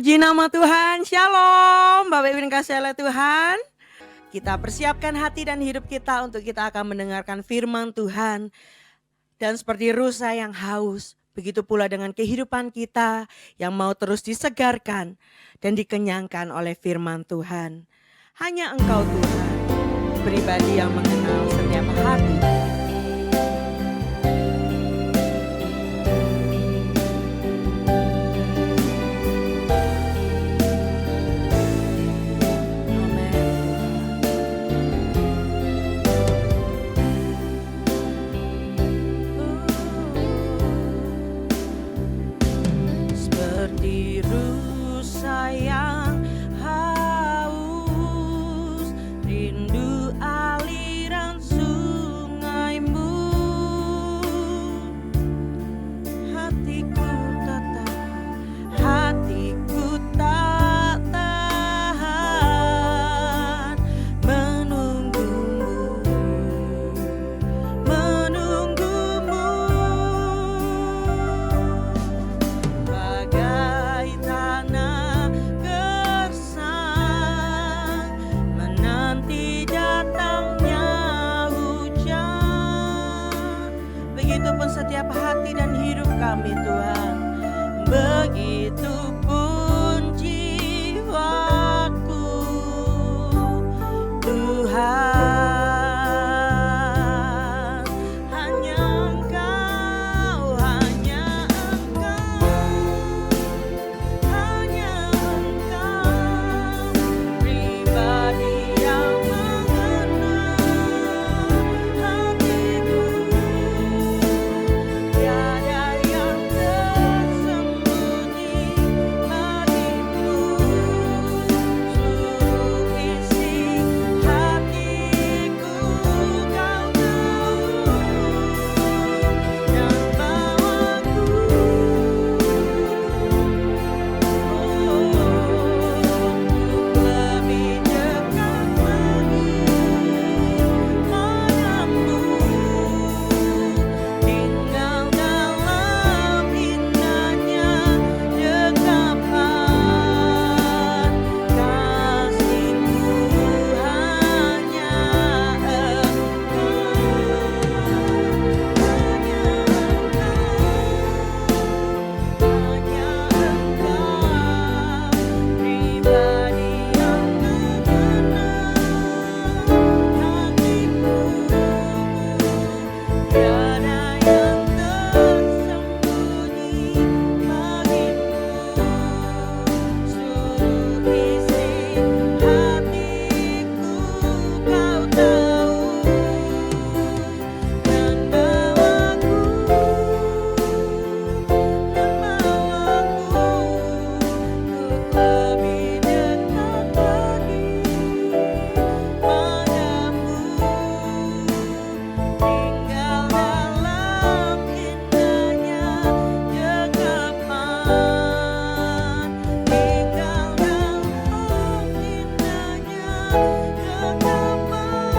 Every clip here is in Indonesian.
Puji nama Tuhan, Shalom Bapak Ibu yang kasih oleh Tuhan. Kita persiapkan hati dan hidup kita untuk kita akan mendengarkan firman Tuhan. Dan seperti rusa yang haus, begitu pula dengan kehidupan kita yang mau terus disegarkan dan dikenyangkan oleh firman Tuhan. Hanya Engkau Tuhan, pribadi yang mengenal setiap hati. Setiap hati dan hidup kami Tuhan, begitupun jiwaku Tuhan, hanya Engkau, hanya Engkau, hanya Engkau, pribadi yang mengenal hatiku. Tiada yang tersembunyi bagimu, seluruh isi hatiku Kau tahu, dan bawaku untuk lebih dekat lagi padamu. Tinggal dalam indahnya dekapan kasih-Mu, hanya Engkau, pribadi yang mengenal hatiku. Tiada yang tersembunyi bagimu, seluruh isi hatiku Kau tahu, dan bawaku untuk lebih dekat lagi padamu. Tinggal dalam indahnya dekapan, tinggal dalam indahnya dekapan,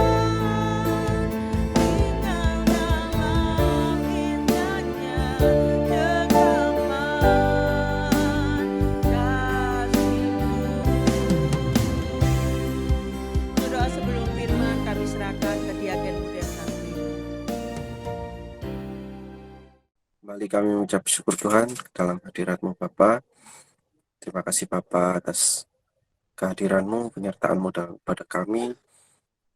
tinggal dalam indahnya dekapan kasih-Mu. Untuk doa sebelum firman kami serahkan ke Diaken Muda Santri. Kembali kami mengucap syukur Tuhan dalam hadirat-Mu Bapa. Terima kasih Bapa atas kehadiran-Mu, penyertaan-Mu pada kami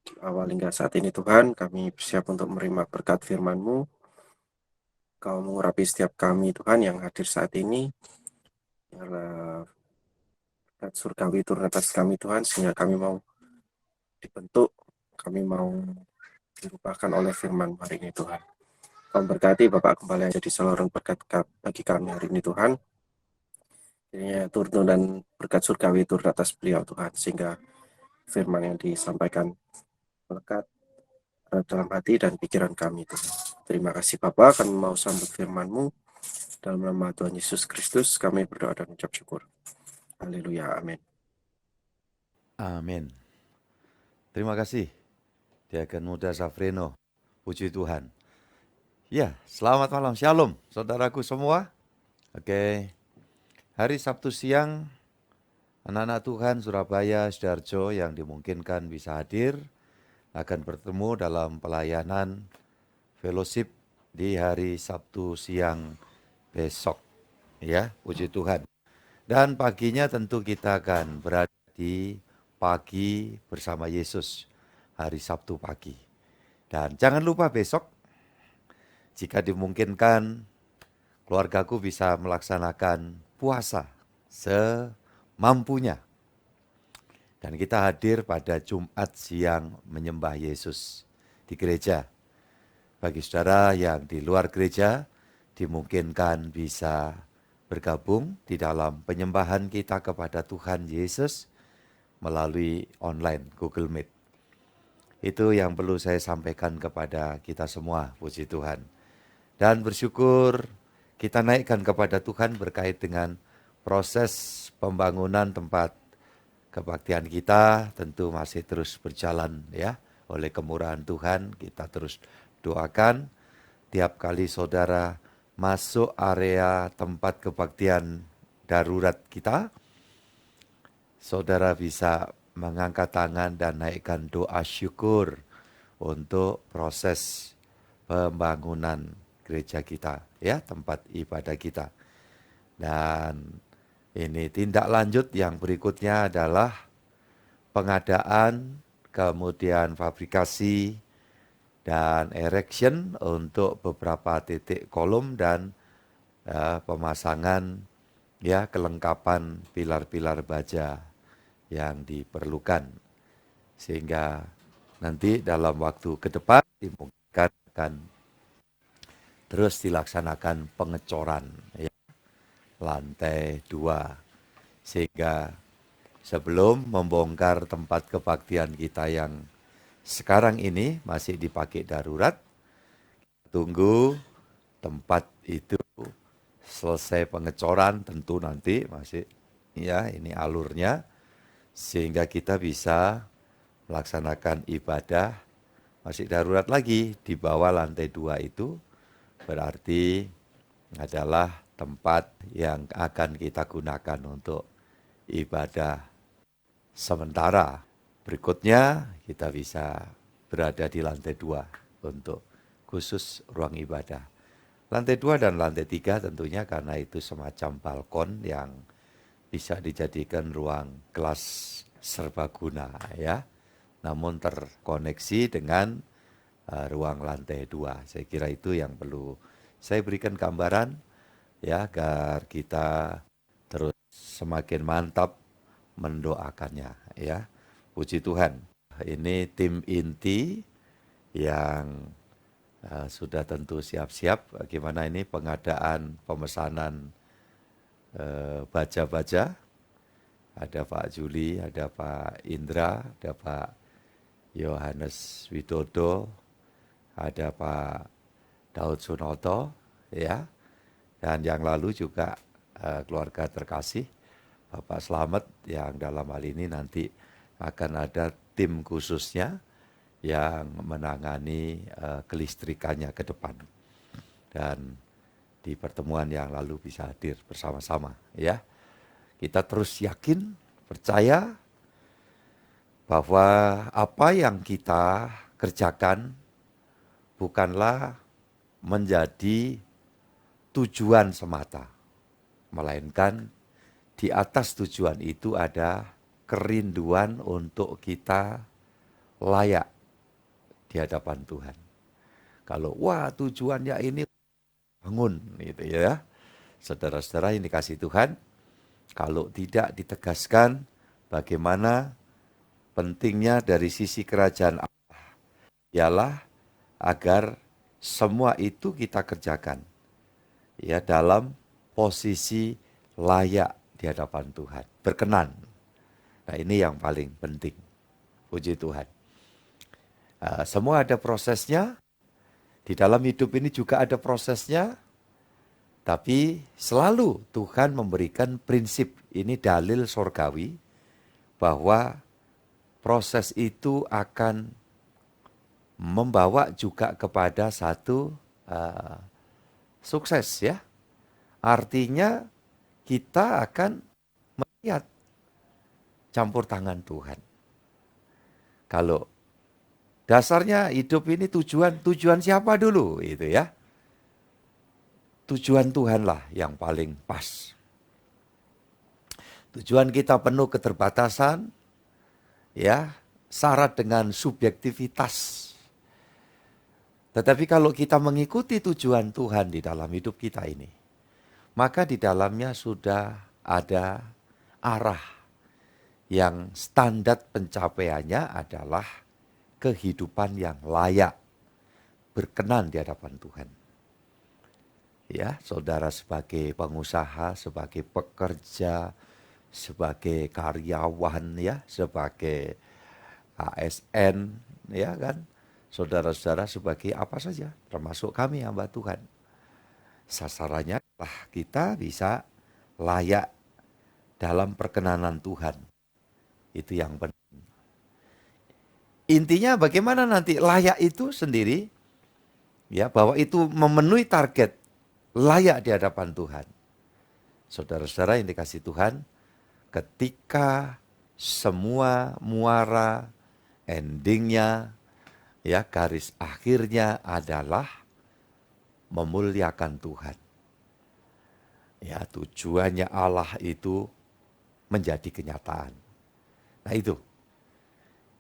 di awal hingga saat ini Tuhan. Kami bersiap untuk menerima berkat firman-Mu. Kau mengurapi setiap kami Tuhan yang hadir saat ini. Biarlah berkat surgawi turun atas kami Tuhan, sehingga kami mau dibentuk, kami mau dirubahkan oleh firman hari ini Tuhan. Kau berkati Bapak kembali jadi saluran berkat bagi kami hari ini Tuhan. Kiranya turun dan berkat surgawi turun atas beliau Tuhan, sehingga firman yang disampaikan melekat dalam hati dan pikiran kami Tuhan. Terima kasih Bapak, kami mau sambut firman-Mu. Dalam nama Tuhan Yesus Kristus kami berdoa dan ucap syukur. Haleluya, amin. Amin. Terima kasih Diaken Muda Safreno. Puji Tuhan. Ya, selamat malam, shalom saudaraku semua. Oke, hari Sabtu siang Anak-anak Tuhan Surabaya, Sidoarjo yang dimungkinkan bisa hadir akan bertemu dalam pelayanan fellowship di hari Sabtu siang besok. Ya, puji Tuhan. Dan paginya tentu kita akan berada di pagi bersama Yesus hari Sabtu pagi. Dan jangan lupa besok, jika dimungkinkan, keluargaku bisa melaksanakan puasa semampunya. Dan kita hadir pada Jumat siang menyembah Yesus di gereja. Bagi saudara yang di luar gereja, dimungkinkan bisa bergabung di dalam penyembahan kita kepada Tuhan Yesus melalui online Google Meet. Itu yang perlu saya sampaikan kepada kita semua, puji Tuhan. Dan bersyukur kita naikkan kepada Tuhan berkait dengan proses pembangunan tempat kebaktian kita tentu masih terus berjalan ya. Oleh kemurahan Tuhan kita terus doakan tiap kali saudara masuk area tempat kebaktian darurat kita, saudara bisa mengangkat tangan dan naikkan doa syukur untuk proses pembangunan gereja kita, ya, tempat ibadah kita. Dan ini tindak lanjut yang berikutnya adalah pengadaan, kemudian fabrikasi, dan erection untuk beberapa titik kolom dan pemasangan ya kelengkapan pilar-pilar baja yang diperlukan. Sehingga nanti dalam waktu ke depan dimungkinkan akan terus dilaksanakan pengecoran ya, lantai 2. Sehingga sebelum membongkar tempat kebaktian kita yang sekarang ini masih dipakai darurat, tunggu tempat itu selesai pengecoran, tentu nanti masih ya ini alurnya, sehingga kita bisa melaksanakan ibadah masih darurat lagi di bawah lantai 2 itu, berarti adalah tempat yang akan kita gunakan untuk ibadah sementara. Berikutnya kita bisa berada di lantai 2 untuk khusus ruang ibadah. Lantai 2 dan lantai 3 tentunya karena itu semacam balkon yang bisa dijadikan ruang kelas serbaguna ya. Namun terkoneksi dengan ruang lantai 2. Saya kira itu yang perlu saya berikan gambaran ya agar kita terus semakin mantap mendoakannya ya. Puji Tuhan. Ini tim inti yang sudah tentu siap-siap bagaimana ini pengadaan pemesanan baja-baja. Ada Pak Juli, ada Pak Indra, ada Pak Yohanes Widodo, ada Pak Daud Sunoto, ya. Dan yang lalu juga keluarga terkasih Bapak Slamet yang dalam hal ini nanti akan ada tim khususnya yang menangani kelistrikannya ke depan. Dan di pertemuan yang lalu bisa hadir bersama-sama ya. Kita terus yakin, percaya bahwa apa yang kita kerjakan bukanlah menjadi tujuan semata, melainkan di atas tujuan itu ada kerinduan untuk kita layak di hadapan Tuhan. Kalau wah tujuannya ini bangun gitu ya. Saudara-saudara yang dikasih Tuhan, kalau tidak ditegaskan bagaimana pentingnya dari sisi kerajaan Allah, ialah agar semua itu kita kerjakan ya dalam posisi layak di hadapan Tuhan, berkenan. Nah ini yang paling penting, puji Tuhan. Semua ada prosesnya, di dalam hidup ini juga ada prosesnya, tapi selalu Tuhan memberikan prinsip, ini dalil sorgawi, bahwa proses itu akan membawa juga kepada satu sukses ya. Artinya kita akan melihat campur tangan Tuhan. Kalau dasarnya hidup ini tujuan siapa dulu itu ya? Tujuan Tuhanlah yang paling pas. Tujuan kita penuh keterbatasan, ya, syarat dengan subjektivitas. Tetapi kalau kita mengikuti tujuan Tuhan di dalam hidup kita ini, maka di dalamnya sudah ada arah yang standar pencapaiannya adalah kehidupan yang layak, berkenan di hadapan Tuhan. Ya, saudara sebagai pengusaha, sebagai pekerja, sebagai karyawan ya, sebagai ASN ya kan. Saudara-saudara sebagai apa saja, termasuk kami hamba Tuhan. Sasarannya adalah kita bisa layak dalam perkenanan Tuhan. Itu yang penting. Intinya bagaimana nanti layak itu sendiri, ya, bahwa itu memenuhi target layak di hadapan Tuhan. Saudara-saudara yang dikasihi Tuhan, ketika semua muara, endingnya, ya, garis akhirnya adalah memuliakan Tuhan. Ya, tujuannya Allah itu menjadi kenyataan. Nah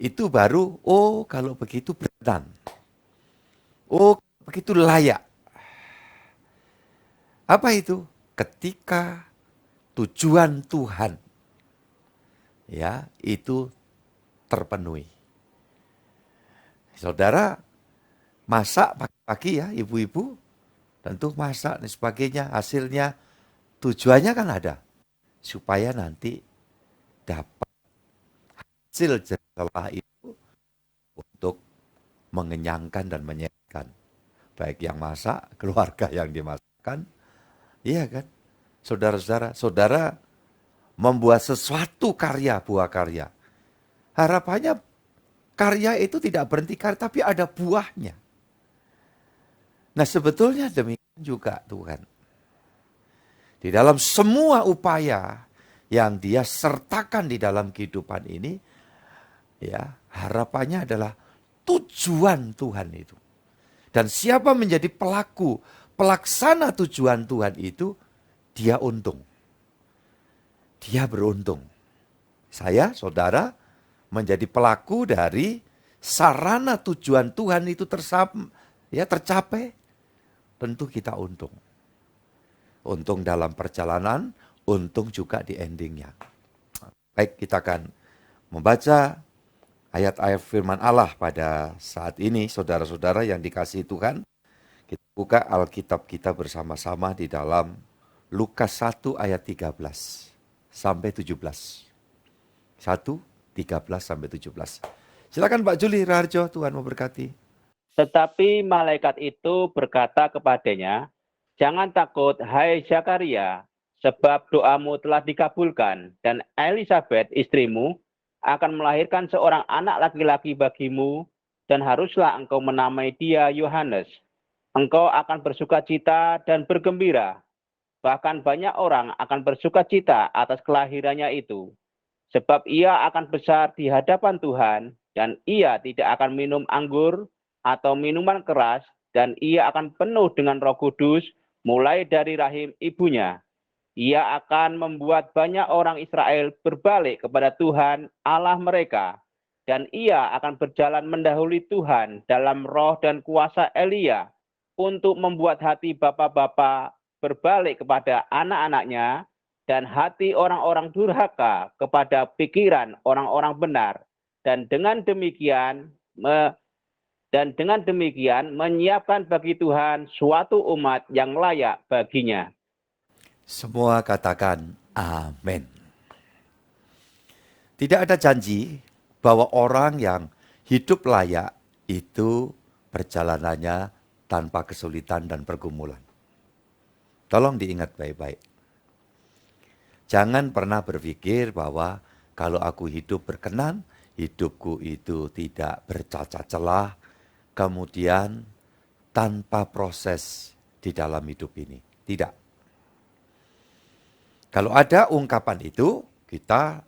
itu baru, kalau begitu berkenan. Begitu layak. Apa itu? Ketika tujuan Tuhan, ya, itu terpenuhi. Saudara masak pagi-pagi ya, ibu-ibu, tentu masak dan sebagainya, hasilnya tujuannya kan ada, supaya nanti dapat hasil setelah itu untuk mengenyangkan dan menyehatkan. Baik yang masak, keluarga yang dimasakkan, iya kan? Saudara-saudara, saudara membuat sesuatu karya, buah karya. Harapannya karya itu tidak berhenti karya, tapi ada buahnya. Nah sebetulnya demikian juga Tuhan. Di dalam semua upaya yang Dia sertakan di dalam kehidupan ini, ya, harapannya adalah tujuan Tuhan itu. Dan siapa menjadi pelaksana tujuan Tuhan itu, dia untung. Dia beruntung. Saya, saudara, menjadi pelaku dari sarana tujuan Tuhan itu tercapai, tentu kita untung. Untung dalam perjalanan, untung juga di endingnya. Baik, kita akan membaca ayat-ayat firman Allah pada saat ini, saudara-saudara yang dikasihi Tuhan. Kita buka Alkitab kita bersama-sama di dalam Lukas 1 ayat 13 sampai 17. 1:13 sampai 17. Silakan Pak Juli Raharjo, Tuhan memberkati. Tetapi malaikat itu berkata kepadanya, "Jangan takut, hai Zakaria, sebab doamu telah dikabulkan, dan Elisabet istrimu akan melahirkan seorang anak laki-laki bagimu, dan haruslah engkau menamai dia Yohanes. Engkau akan bersukacita dan bergembira. Bahkan banyak orang akan bersukacita atas kelahirannya itu. Sebab ia akan besar di hadapan Tuhan, dan ia tidak akan minum anggur atau minuman keras, dan ia akan penuh dengan Roh Kudus mulai dari rahim ibunya. Ia akan membuat banyak orang Israel berbalik kepada Tuhan Allah mereka, dan ia akan berjalan mendahului Tuhan dalam roh dan kuasa Elia, untuk membuat hati bapa-bapa berbalik kepada anak-anaknya, dan hati orang-orang durhaka kepada pikiran orang-orang benar, dan dengan demikian menyiapkan bagi Tuhan suatu umat yang layak baginya." Semua katakan amin. Tidak ada janji bahwa orang yang hidup layak itu perjalanannya tanpa kesulitan dan pergumulan. Tolong diingat baik-baik. Jangan pernah berpikir bahwa kalau aku hidup berkenan, hidupku itu tidak bercacat celah, kemudian tanpa proses di dalam hidup ini. Tidak. Kalau ada ungkapan itu, kita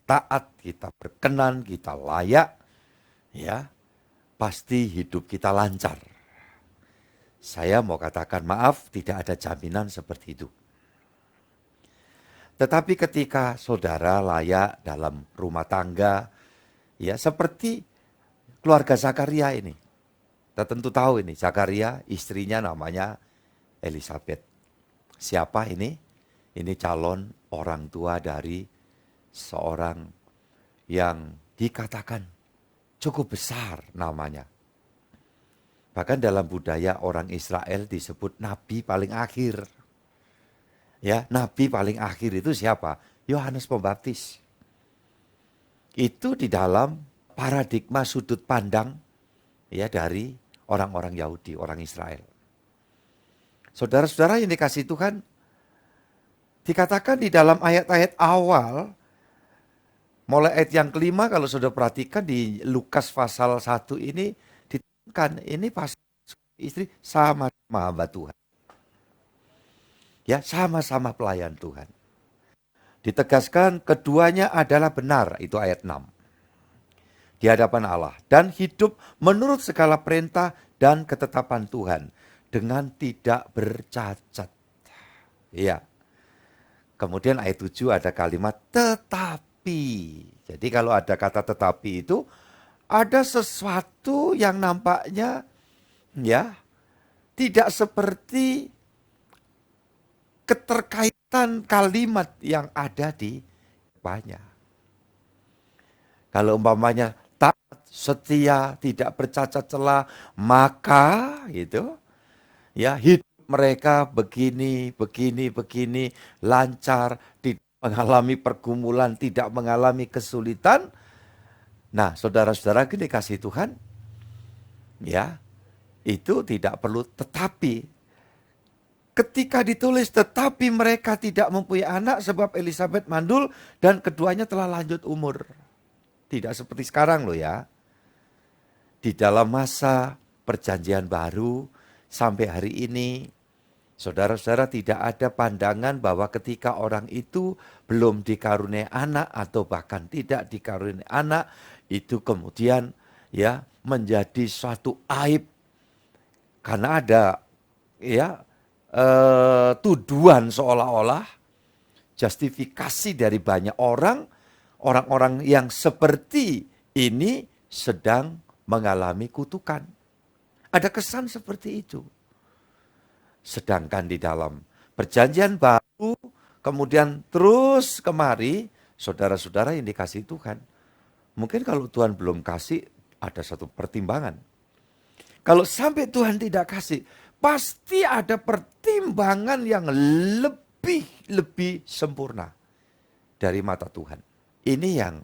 taat, kita berkenan, kita layak, ya, pasti hidup kita lancar. Saya mau katakan maaf, tidak ada jaminan seperti itu. Tetapi ketika saudara layak dalam rumah tangga, ya seperti keluarga Zakaria ini. Kita tentu tahu ini, Zakaria istrinya namanya Elisabeth. Siapa ini? Ini calon orang tua dari seorang yang dikatakan cukup besar namanya. Bahkan dalam budaya orang Israel disebut nabi paling akhir. Ya, nabi paling akhir itu siapa? Yohanes Pembaptis. Itu di dalam paradigma sudut pandang ya dari orang-orang Yahudi, orang Israel. Saudara-saudara yang dikasihi Tuhan, dikatakan di dalam ayat-ayat awal, mulai ayat yang kelima kalau sudah perhatikan di Lukas pasal 1 ini, ditekankan ini pasal istri sama-sama hamba Tuhan. Ya, sama-sama pelayan Tuhan. Ditegaskan keduanya adalah benar, itu ayat 6. Di hadapan Allah dan hidup menurut segala perintah dan ketetapan Tuhan dengan tidak bercacat. Iya. Kemudian ayat 7 ada kalimat tetapi. Jadi kalau ada kata tetapi itu ada sesuatu yang nampaknya ya tidak seperti keterkaitan kalimat yang ada di depannya. Kalau umpamanya taat, setia, tidak bercacat celah, maka gitu ya hidup mereka begini, lancar, tidak mengalami pergumulan, tidak mengalami kesulitan. Nah, saudara-saudara gini kasih Tuhan, ya itu tidak perlu tetapi. Ketika ditulis tetapi mereka tidak mempunyai anak sebab Elisabeth mandul dan keduanya telah lanjut umur. Tidak seperti sekarang loh ya. Di dalam masa perjanjian baru sampai hari ini, saudara-saudara tidak ada pandangan bahwa ketika orang itu belum dikaruniai anak atau bahkan tidak dikaruniai anak, itu kemudian ya menjadi suatu aib. Karena ada ya tuduhan seolah-olah justifikasi dari banyak orang-orang yang seperti ini sedang mengalami kutukan. Ada kesan seperti itu. Sedangkan di dalam perjanjian baru, kemudian terus kemari, saudara-saudara yang dikasihi Tuhan. Mungkin kalau Tuhan belum kasih, ada satu pertimbangan. Kalau sampai Tuhan tidak kasih, pasti ada pertimbangan yang lebih sempurna dari mata Tuhan. Ini yang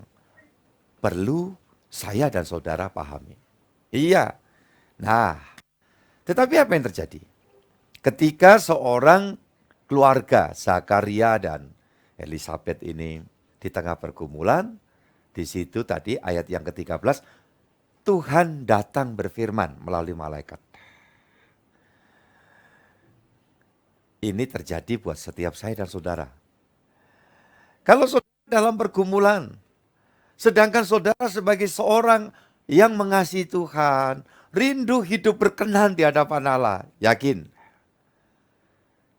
perlu saya dan saudara pahami. Iya. Nah, tetapi apa yang terjadi? Ketika seorang keluarga, Zakaria dan Elisabeth ini di tengah pergumulan, di situ tadi ayat yang ke-13, Tuhan datang berfirman melalui malaikat. Ini terjadi buat setiap saya dan saudara. Kalau saudara dalam pergumulan, sedangkan saudara sebagai seorang yang mengasihi Tuhan, rindu hidup berkenan di hadapan Allah, yakin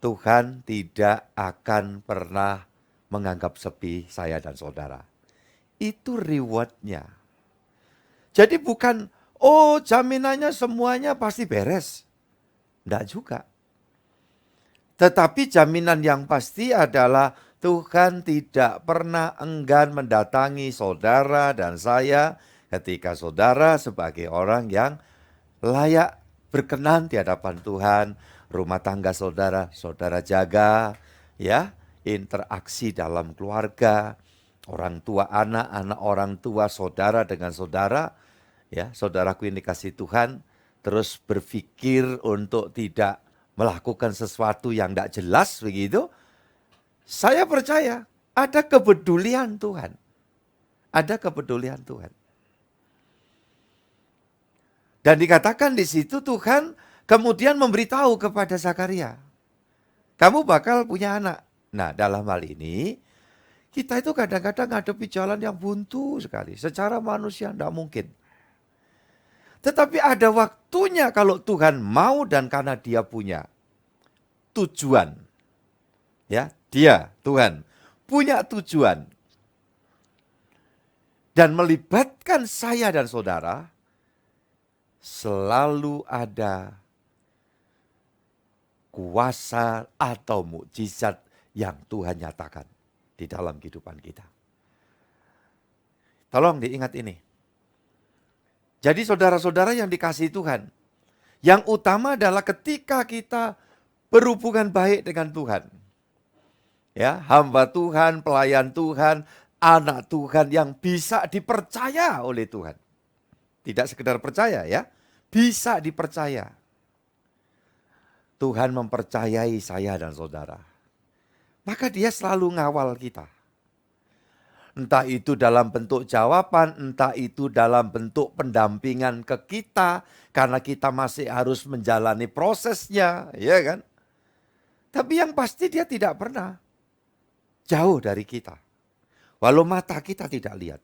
Tuhan tidak akan pernah menganggap sepi saya dan saudara. Itu rewardnya. Jadi bukan, oh jaminannya semuanya pasti beres. Enggak juga. Tetapi jaminan yang pasti adalah Tuhan tidak pernah enggan mendatangi saudara dan saya ketika saudara sebagai orang yang layak berkenan di hadapan Tuhan. Rumah tangga saudara, saudara jaga, ya, interaksi dalam keluarga, orang tua anak, anak orang tua, saudara dengan saudara, ya, saudaraku yang dikasihi Tuhan, terus berpikir untuk tidak melakukan sesuatu yang tidak jelas begitu, saya percaya ada kepedulian Tuhan. Ada kepedulian Tuhan. Dan dikatakan di situ Tuhan kemudian memberitahu kepada Zakaria, kamu bakal punya anak. Nah, dalam hal ini Kita itu kadang-kadang ngadepi jalan yang buntu sekali. Secara manusia tidak mungkin. Tetapi ada waktunya kalau Tuhan mau dan karena dia punya tujuan. Ya, dia, Tuhan, punya tujuan. Dan melibatkan saya dan saudara, selalu ada kuasa atau mukjizat yang Tuhan nyatakan di dalam kehidupan kita. Tolong diingat ini. Jadi saudara-saudara yang dikasihi Tuhan, yang utama adalah ketika kita berhubungan baik dengan Tuhan. Ya, hamba Tuhan, pelayan Tuhan, anak Tuhan yang bisa dipercaya oleh Tuhan. Tidak sekedar percaya ya, bisa dipercaya. Tuhan mempercayai saya dan saudara. Maka dia selalu ngawal kita. Entah itu dalam bentuk jawaban, entah itu dalam bentuk pendampingan ke kita. Karena kita masih harus menjalani prosesnya, ya kan? Tapi yang pasti dia tidak pernah jauh dari kita. Walau mata kita tidak lihat.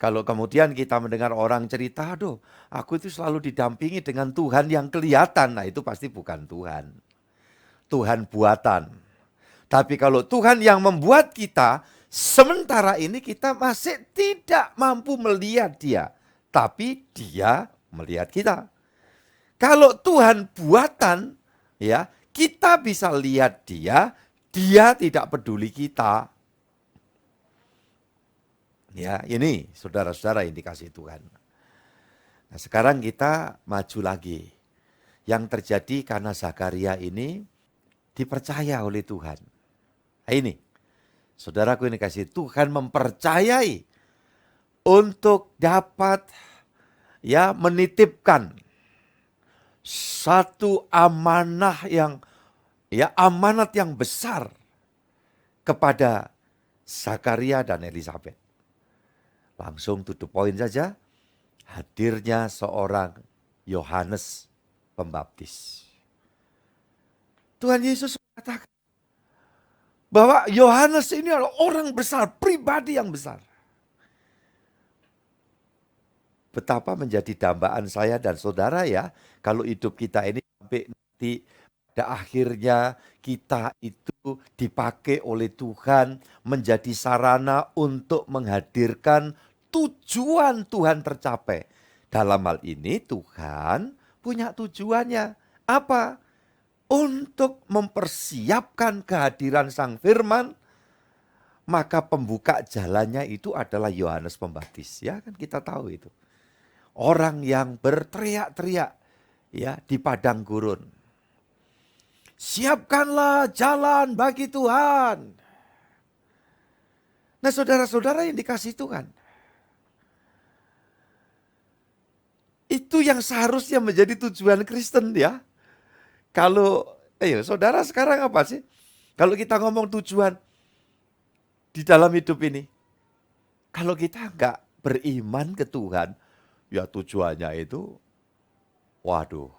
Kalau kemudian kita mendengar orang cerita, aduh aku itu selalu didampingi dengan Tuhan yang kelihatan. Nah itu pasti bukan Tuhan. Tuhan buatan. Tapi kalau Tuhan yang membuat kita, sementara ini kita masih tidak mampu melihat dia. Tapi dia melihat kita. Kalau Tuhan buatan, ya kita bisa lihat dia, dia tidak peduli kita. Ya, ini saudara-saudara yang dikasihi Tuhan. Nah, sekarang kita maju lagi. Yang terjadi karena Zakaria ini dipercaya oleh Tuhan. Nah, ini, saudaraku ini kasih Tuhan mempercayai untuk dapat ya menitipkan satu amanah yang ya amanat yang besar kepada Zakaria dan Elisabet. Langsung to the point saja, hadirnya seorang Yohanes Pembaptis. Tuhan Yesus mengatakan bahwa Yohanes ini adalah orang besar, pribadi yang besar. Betapa menjadi dambaan saya dan saudara ya, kalau hidup kita ini sampai nanti pada akhirnya kita itu dipakai oleh Tuhan menjadi sarana untuk menghadirkan tujuan Tuhan tercapai. Dalam hal ini Tuhan punya tujuannya. Apa? Untuk mempersiapkan kehadiran Sang Firman, maka pembuka jalannya itu adalah Yohanes Pembaptis. Ya kan kita tahu itu. Orang yang berteriak-teriak ya di padang gurun. Siapkanlah jalan bagi Tuhan. Nah saudara-saudara yang dikasihi Tuhan. Itu yang seharusnya menjadi tujuan Kristen ya. Kalau, saudara sekarang apa sih? Kalau kita ngomong tujuan di dalam hidup ini. Kalau kita enggak beriman ke Tuhan, ya tujuannya itu, waduh,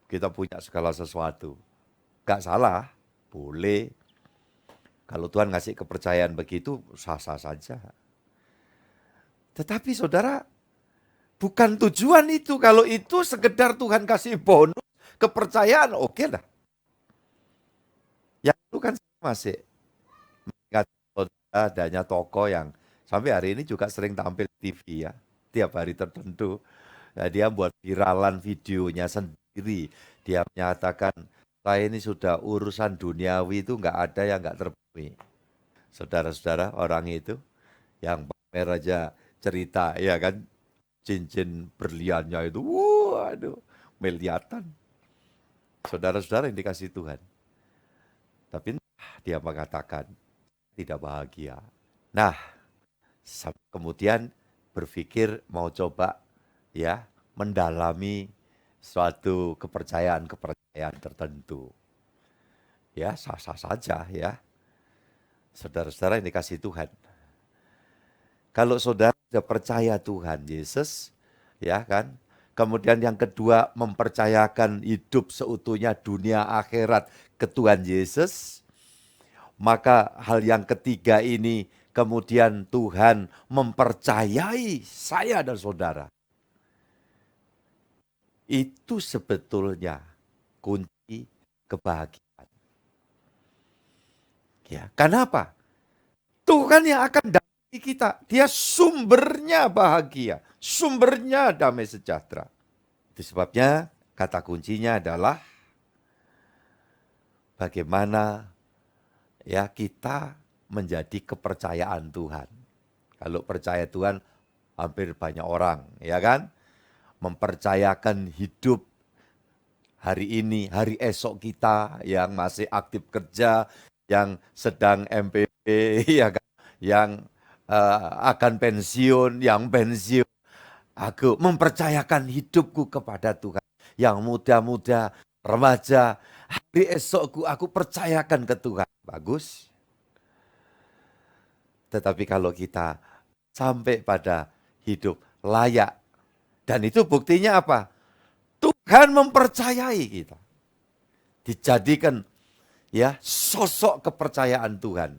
kita punya segala sesuatu. Enggak salah, boleh. Kalau Tuhan ngasih kepercayaan begitu, sah-sah saja. Tetapi saudara, bukan tujuan itu. Kalau itu sekedar Tuhan kasih bonus, kepercayaan oke lah. Yang itu kan masih mengingat saudara adanya tokoh yang sampai hari ini juga sering tampil di TV ya. Tiap hari tertentu. Nah, dia buat viralan videonya sendiri. Dia menyatakan, saya ini sudah urusan duniawi itu enggak ada yang enggak terpenuhi. Saudara-saudara orang itu yang pamer aja cerita ya kan. Cincin berliannya itu, waduh, miliaran. Saudara-saudara yang dikasihi Tuhan. Tapi dia mengatakan tidak bahagia. Nah, kemudian berpikir mau coba ya mendalami suatu kepercayaan tertentu. Ya, sah-sah saja ya. Saudara-saudara yang dikasihi Tuhan. Kalau saudara sudah percaya Tuhan Yesus, ya kan? Kemudian yang kedua mempercayakan hidup seutuhnya dunia akhirat ke Tuhan Yesus, Maka hal yang ketiga ini kemudian Tuhan mempercayai saya dan saudara. Itu sebetulnya kunci kebahagiaan. Ya, kenapa? Tuhan yang akan dampingi kita. Dia sumbernya bahagia, sumbernya damai sejahtera. Itu sebabnya kata kuncinya adalah bagaimana ya kita menjadi kepercayaan Tuhan. Kalau percaya Tuhan hampir banyak orang, ya kan? Mempercayakan hidup hari ini, hari esok kita yang masih aktif kerja, yang sedang MPP, ya kan? Yang akan pensiun, yang pensiun. Aku mempercayakan hidupku kepada Tuhan. Yang muda-muda, remaja, hari esokku aku percayakan ke Tuhan. Bagus. Tetapi kalau kita sampai pada hidup layak, dan itu buktinya apa? Tuhan mempercayai kita. Dijadikan ya sosok kepercayaan Tuhan.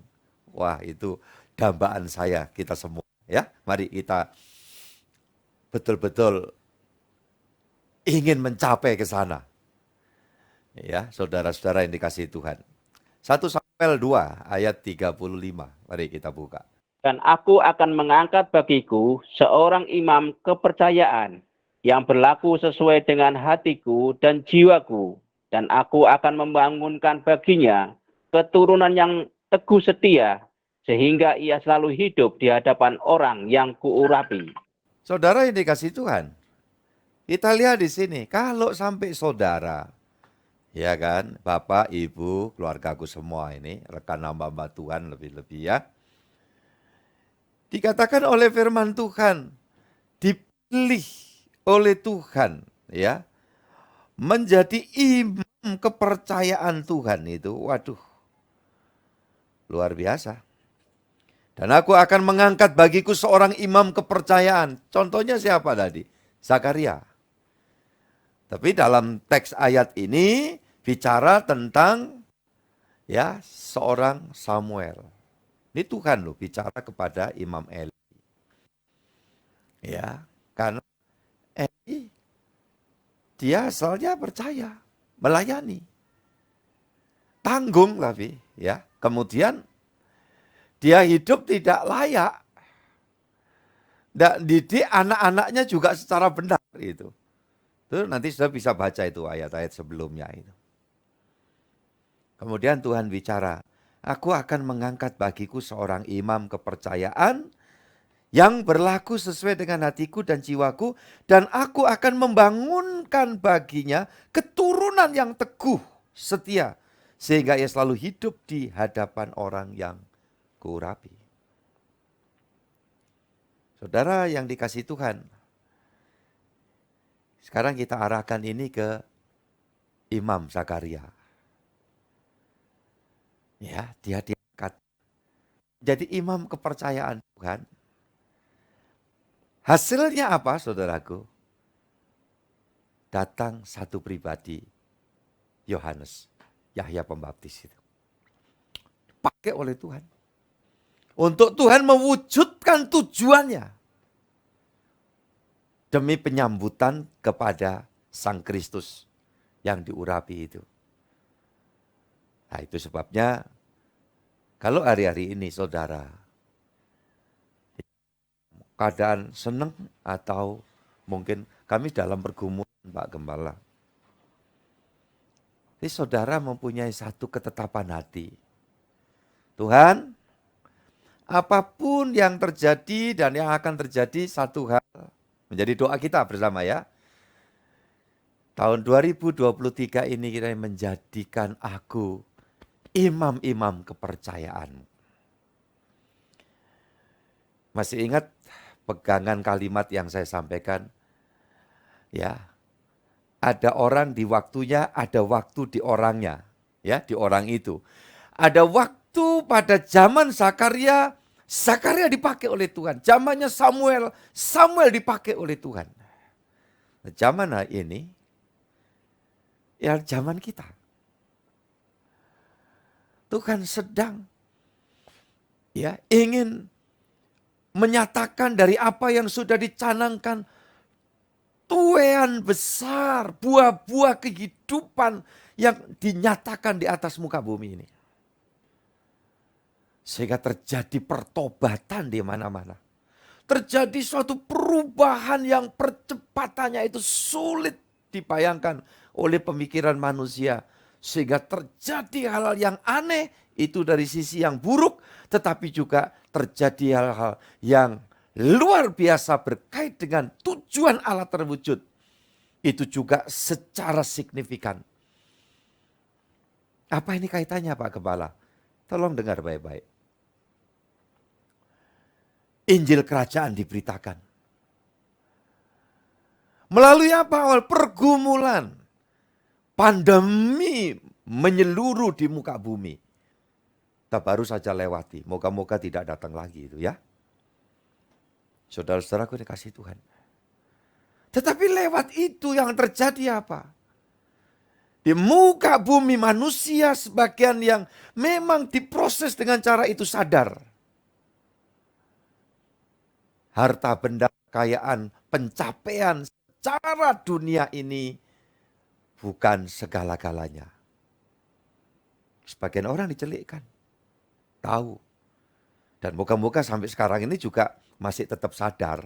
Wah, itu dambaan saya kita semua, ya. Mari kita betul-betul ingin mencapai ke sana. Ya, saudara-saudara yang dikasihi Tuhan. 1 Samuel 2 ayat 35. Mari kita buka. Dan aku akan mengangkat bagiku seorang imam kepercayaan yang berlaku sesuai dengan hatiku dan jiwaku. Dan aku akan membangunkan baginya keturunan yang teguh setia, sehingga ia selalu hidup di hadapan orang yang kuurapi. Saudara yang dikasihi Tuhan, kita lihat di sini, kalau sampai saudara, ya kan, Bapak, Ibu, keluargaku semua ini, rekan hamba-hamba Tuhan lebih-lebih ya, dikatakan oleh firman Tuhan, dipilih oleh Tuhan, ya, menjadi imam kepercayaan Tuhan itu, waduh, luar biasa. Dan aku akan mengangkat bagiku seorang imam kepercayaan. Contohnya siapa tadi? Zakaria. Tapi dalam teks ayat ini bicara tentang ya seorang Samuel. Ini Tuhan loh bicara kepada Imam Eli. Ya, karena Eli dia asalnya percaya, melayani. Tanggung tapi ya. Kemudian dia hidup tidak layak. Dan didik anak-anaknya juga secara benar itu. Itu nanti sudah bisa baca itu ayat-ayat sebelumnya itu. Kemudian Tuhan bicara, aku akan mengangkat bagiku seorang imam kepercayaan yang berlaku sesuai dengan hatiku dan jiwaku, dan aku akan membangunkan baginya keturunan yang teguh, setia, sehingga ia selalu hidup di hadapan orang yang kuurapi. Saudara yang dikasihi Tuhan, sekarang kita arahkan ini ke Imam Zakaria. Ya, dia diangkat jadi imam kepercayaan Tuhan. Hasilnya apa, saudaraku? Datang satu pribadi, Yohanes, Yahya Pembaptis itu. Dipakai oleh Tuhan. Untuk Tuhan mewujudkan tujuannya. Demi penyambutan kepada Sang Kristus yang diurapi itu. Nah itu sebabnya kalau hari-hari ini saudara keadaan senang atau mungkin kami dalam pergumulan Pak Gembala. Jadi saudara mempunyai satu ketetapan hati. Tuhan, apapun yang terjadi dan yang akan terjadi satu hal menjadi doa kita bersama ya. Tahun 2023 ini kita menjadikan aku imam-imam kepercayaan. Masih ingat pegangan kalimat yang saya sampaikan? Ya, ada orang di waktunya, ada waktu di orangnya. Ya, di orang itu. Ada waktu pada zaman Zakaria, Zakaria dipakai oleh Tuhan. Zamannya Samuel, Samuel dipakai oleh Tuhan. Zaman ini, ya zaman kita. Tuhan sedang ya, ingin menyatakan dari apa yang sudah dicanangkan, tuean besar, buah-buah kehidupan yang dinyatakan di atas muka bumi ini. Sehingga terjadi pertobatan di mana-mana. Terjadi suatu perubahan yang percepatannya itu sulit dibayangkan oleh pemikiran manusia. Sehingga terjadi hal-hal yang aneh, itu dari sisi yang buruk, tetapi juga terjadi hal-hal yang luar biasa berkait dengan tujuan Allah terwujud. Itu juga secara signifikan. Apa ini kaitannya Pak Gembala? Tolong dengar baik-baik. Injil kerajaan diberitakan. Melalui apa? Awal pergumulan. Pandemi menyeluruh di muka bumi. Kita baru saja lewati. Moga-moga tidak datang lagi itu ya. Saudara-saudaraku dikasih Tuhan. Tetapi lewat itu yang terjadi apa? Di muka bumi manusia sebagian yang memang diproses dengan cara itu sadar. Harta benda, kekayaan, pencapaian secara dunia ini bukan segala-galanya. Sebagian orang dicelikkan, tahu. Dan moga-moga sampai sekarang ini juga masih tetap sadar.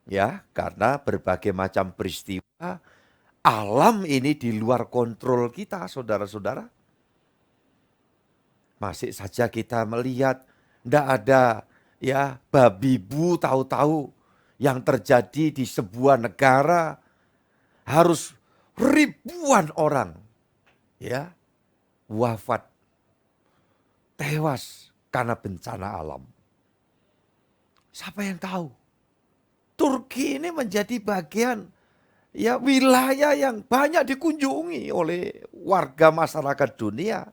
Ya, karena berbagai macam peristiwa alam ini di luar kontrol kita, saudara-saudara. Masih saja kita melihat tidak ada ya babi bu tahu-tahu yang terjadi di sebuah negara harus ribuan orang ya wafat, tewas karena bencana alam. Siapa yang tahu? Turki ini menjadi bagian ya wilayah yang banyak dikunjungi oleh warga masyarakat dunia.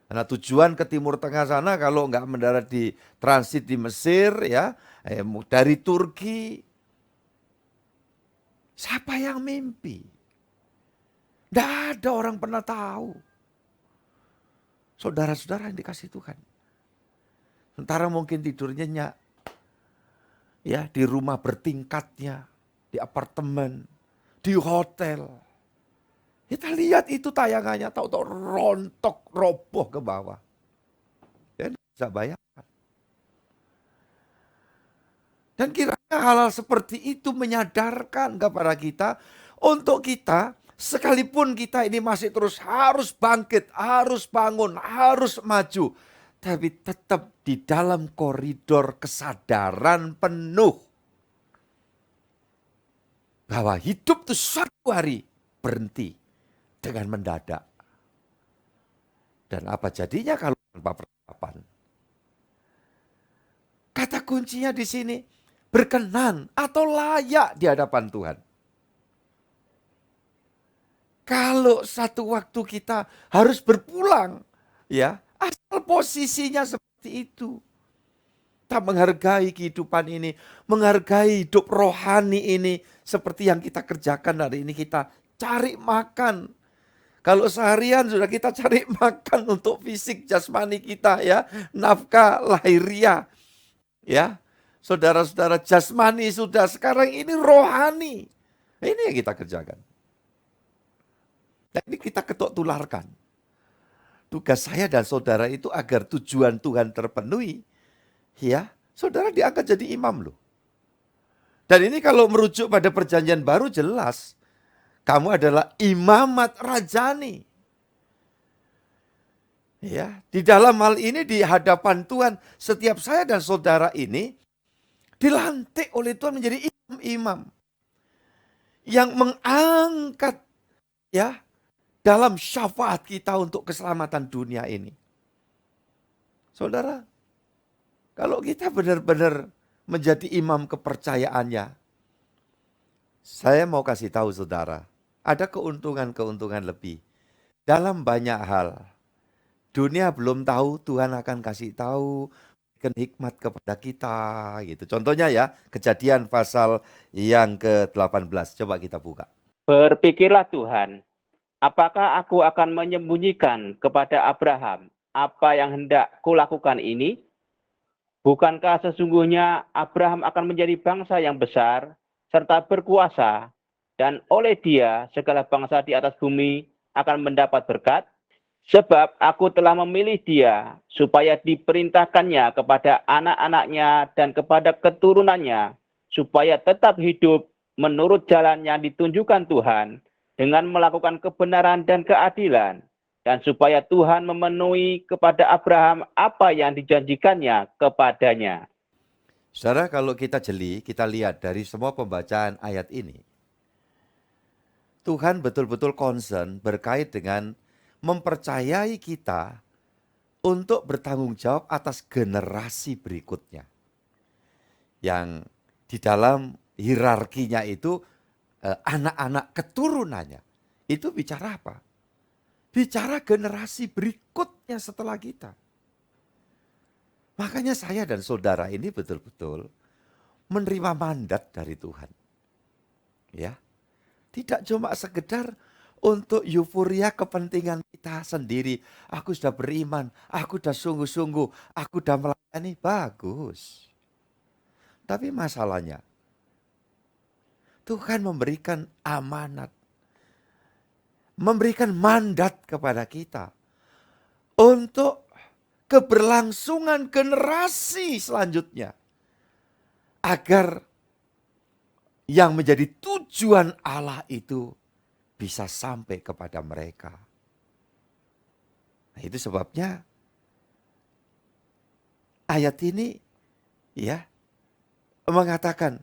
Karena tujuan ke Timur Tengah sana kalau nggak mendarat di transit di Mesir ya, dari Turki. Siapa yang mimpi? Tidak ada orang pernah tahu. Saudara-saudara yang dikasih Tuhan. Sementara mungkin tidur nyenyak. Ya, di rumah bertingkatnya, di apartemen, di hotel. Kita lihat itu tayangannya, tahu-tahu rontok, roboh ke bawah. Ya, bisa bayangkan. Dan kiranya hal-hal seperti itu menyadarkan kepada kita, untuk kita, sekalipun kita ini masih terus harus bangkit, harus bangun, harus maju. Tapi tetap di dalam koridor kesadaran penuh. Bahwa hidup itu suatu hari berhenti dengan mendadak. Dan apa jadinya kalau tanpa persiapan? Kata kuncinya di sini, berkenan atau layak di hadapan Tuhan. Kalau satu waktu kita harus berpulang, ya asal posisinya seperti itu. Kita menghargai kehidupan ini, menghargai hidup rohani ini, seperti yang kita kerjakan hari ini, kita cari makan. Kalau seharian sudah kita cari makan untuk fisik jasmani kita ya, nafkah lahiriah. Ya, saudara-saudara, jasmani sudah, sekarang ini rohani. Ini yang kita kerjakan. Dan ini kita ketok tularkan. Tugas saya dan saudara itu agar tujuan Tuhan terpenuhi. Ya, saudara diangkat jadi imam loh. Dan ini kalau merujuk pada perjanjian baru jelas. Kamu adalah imamat rajani. Ya, di dalam hal ini di hadapan Tuhan, setiap saya dan saudara ini dilantik oleh Tuhan menjadi imam-imam yang mengangkat ya dalam syafaat kita untuk keselamatan dunia ini. Saudara, kalau kita benar-benar menjadi imam kepercayaannya, saya mau kasih tahu saudara, ada keuntungan-keuntungan lebih. Dalam banyak hal, dunia belum tahu, Tuhan akan kasih tahu, berikan hikmat kepada kita. Gitu. Contohnya ya, Kejadian pasal yang ke-18. Coba kita buka. Berpikirlah Tuhan, apakah aku akan menyembunyikan kepada Abraham apa yang hendak kulakukan ini? Bukankah sesungguhnya Abraham akan menjadi bangsa yang besar serta berkuasa, dan oleh dia segala bangsa di atas bumi akan mendapat berkat? Sebab aku telah memilih dia supaya diperintahkannya kepada anak-anaknya dan kepada keturunannya, supaya tetap hidup menurut jalan yang ditunjukkan Tuhan dengan melakukan kebenaran dan keadilan, dan supaya Tuhan memenuhi kepada Abraham apa yang dijanjikannya kepadanya. Saudara, kalau kita jeli, kita lihat dari semua pembacaan ayat ini, Tuhan betul-betul concern berkait dengan mempercayai kita untuk bertanggung jawab atas generasi berikutnya. Yang di dalam hierarkinya itu anak-anak keturunannya. Itu bicara apa? Bicara generasi berikutnya setelah kita. Makanya saya dan saudara ini betul-betul menerima mandat dari Tuhan. Ya. Tidak cuma sekedar untuk euforia kepentingan kita sendiri. Aku sudah beriman, aku sudah sungguh-sungguh, aku sudah melayani, bagus. Tapi masalahnya, Tuhan memberikan amanat, memberikan mandat kepada kita untuk keberlangsungan generasi selanjutnya. Agar yang menjadi tujuan Allah itu bisa sampai kepada mereka. Nah, itu sebabnya ayat ini ya mengatakan,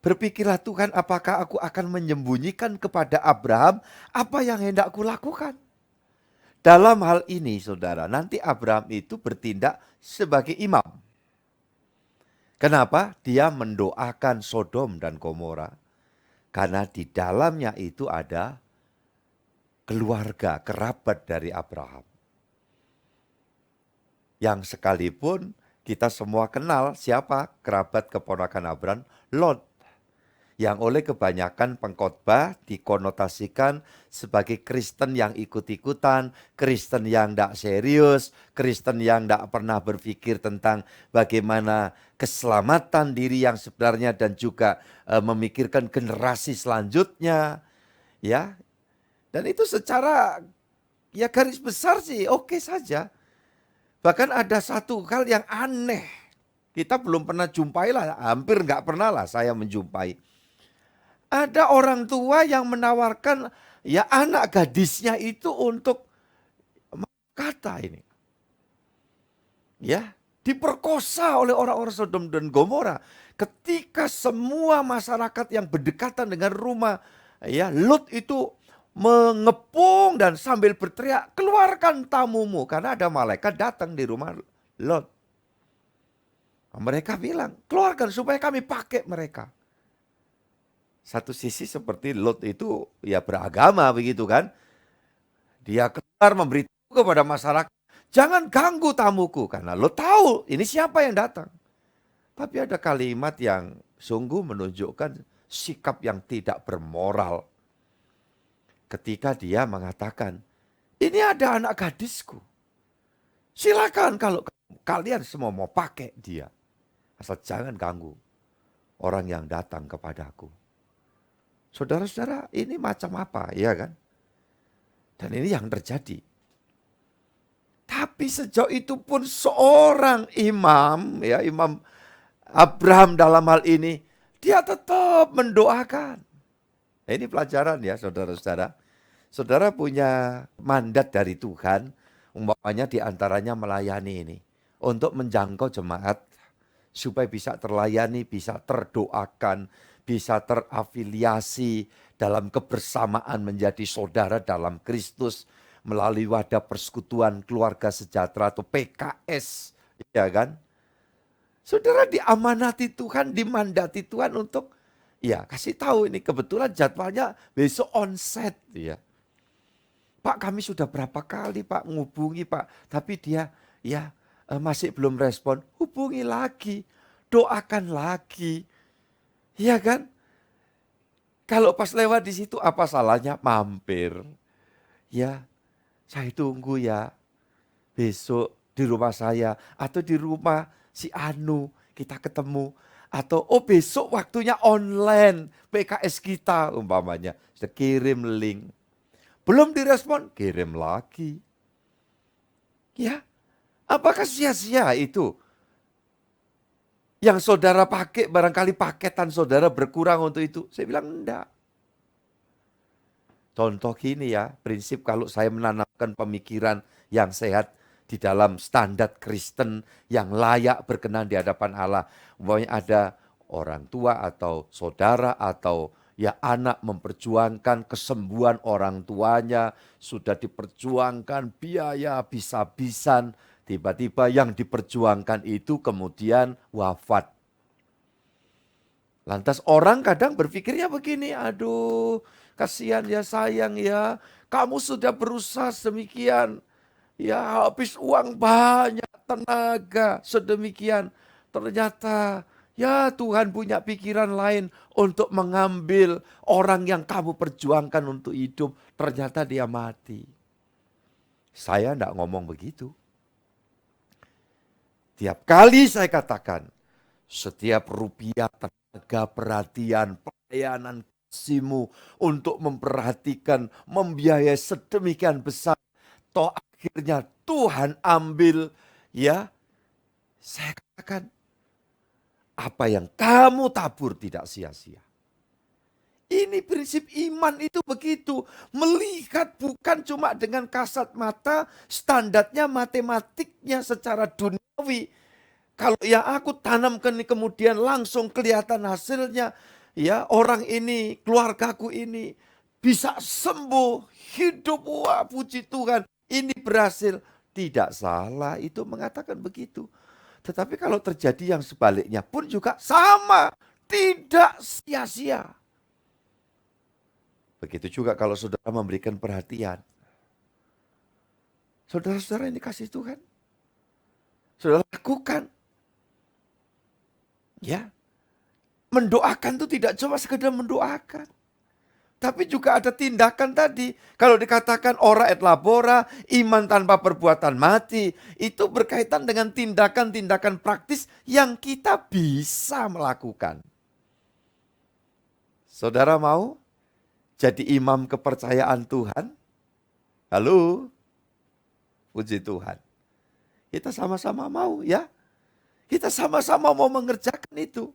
berpikirlah Tuhan, apakah aku akan menyembunyikan kepada Abraham apa yang hendak kulakukan. Dalam hal ini saudara, nanti Abraham itu bertindak sebagai imam. Kenapa? Dia mendoakan Sodom dan Gomora. Karena di dalamnya itu ada keluarga, kerabat dari Abraham. Yang sekalipun kita semua kenal siapa kerabat keponakan Abraham, Lot. Yang oleh kebanyakan pengkhotbah dikonotasikan sebagai Kristen yang ikut-ikutan, Kristen yang tidak serius, Kristen yang tidak pernah berpikir tentang bagaimana keselamatan diri yang sebenarnya dan juga memikirkan generasi selanjutnya. Ya. Dan itu secara ya garis besar sih oke saja. Bahkan ada satu hal yang aneh. Kita belum pernah jumpai lah, hampir nggak pernah lah saya menjumpai. Ada orang tua yang menawarkan ya anak gadisnya itu untuk kata ini. Ya, diperkosa oleh orang-orang Sodom dan Gomora. Ketika semua masyarakat yang berdekatan dengan rumah ya Lot itu mengepung dan sambil berteriak, keluarkan tamumu, karena ada malaikat datang di rumah Lot. Mereka bilang, keluarkan supaya kami pakai mereka. Satu sisi seperti Lot itu ya beragama begitu kan. Dia keluar memberitahu kepada masyarakat, jangan ganggu tamuku, karena Lot tahu ini siapa yang datang. Tapi ada kalimat yang sungguh menunjukkan sikap yang tidak bermoral. Ketika dia mengatakan, ini ada anak gadisku. Silakan kalau kalian semua mau pakai dia. Asal jangan ganggu orang yang datang kepadaku. Saudara-saudara, ini macam apa, ya kan? Dan ini yang terjadi. Tapi sejauh itu pun seorang imam, ya Imam Abraham dalam hal ini, dia tetap mendoakan. Nah, ini pelajaran ya saudara-saudara. Saudara punya mandat dari Tuhan, umpamanya diantaranya melayani ini. Untuk menjangkau jemaat, supaya bisa terlayani, bisa terdoakan, bisa terafiliasi dalam kebersamaan menjadi saudara dalam Kristus melalui wadah persekutuan keluarga sejahtera atau PKS, ya kan? Saudara diamanati Tuhan, dimandati Tuhan untuk ya kasih tahu ini kebetulan jadwalnya besok onset ya. Pak, kami sudah berapa kali Pak menghubungi Pak, tapi dia ya masih belum respon. Hubungi lagi, doakan lagi. Iya kan? Kalau pas lewat di situ apa salahnya mampir? Ya, saya tunggu ya. besok di rumah saya atau di rumah si Anu kita ketemu. Atau besok waktunya online PKS kita umpamanya. Sudah kirim link. Belum direspon, kirim lagi. Ya, apakah sia-sia itu? Yang saudara pakai, barangkali paketan saudara berkurang untuk itu. Saya bilang enggak. Contoh gini ya, prinsip kalau saya menanamkan pemikiran yang sehat di dalam standar Kristen yang layak berkenan di hadapan Allah. Umpamanya ada orang tua atau saudara atau ya anak memperjuangkan kesembuhan orang tuanya, sudah diperjuangkan biaya bisa-bisan, tiba-tiba yang diperjuangkan itu kemudian wafat. Lantas orang kadang berpikirnya begini, aduh kasihan ya sayang ya, kamu sudah berusaha sedemikian, ya habis uang banyak, tenaga sedemikian. Ternyata ya Tuhan punya pikiran lain untuk mengambil orang yang kamu perjuangkan untuk hidup. Ternyata dia mati. Saya tidak ngomong begitu. Tiap kali saya katakan, setiap rupiah, tenaga, perhatian, pelayanan kasihmu untuk memperhatikan, membiayai sedemikian besar, toh akhirnya Tuhan ambil, ya, saya katakan, apa yang kamu tabur tidak sia-sia. Ini prinsip iman itu begitu, melihat bukan cuma dengan kasat mata, standarnya matematiknya secara duniawi. Kalau yang aku tanamkan ini kemudian langsung kelihatan hasilnya, ya orang ini, keluargaku ini bisa sembuh, hidup, wah puji Tuhan, ini berhasil. Tidak salah itu mengatakan begitu. Tetapi kalau terjadi yang sebaliknya pun juga sama, tidak sia-sia. Begitu juga kalau saudara memberikan perhatian. Saudara-saudara ini kasih Tuhan. Saudara lakukan. Ya, mendoakan itu tidak cuma sekedar mendoakan. Tapi juga ada tindakan tadi. Kalau dikatakan ora et labora, iman tanpa perbuatan mati. Itu berkaitan dengan tindakan-tindakan praktis yang kita bisa melakukan. Saudara mau jadi imam kepercayaan Tuhan? Halo? Puji Tuhan. Kita sama-sama mau ya. Kita sama-sama mau mengerjakan itu.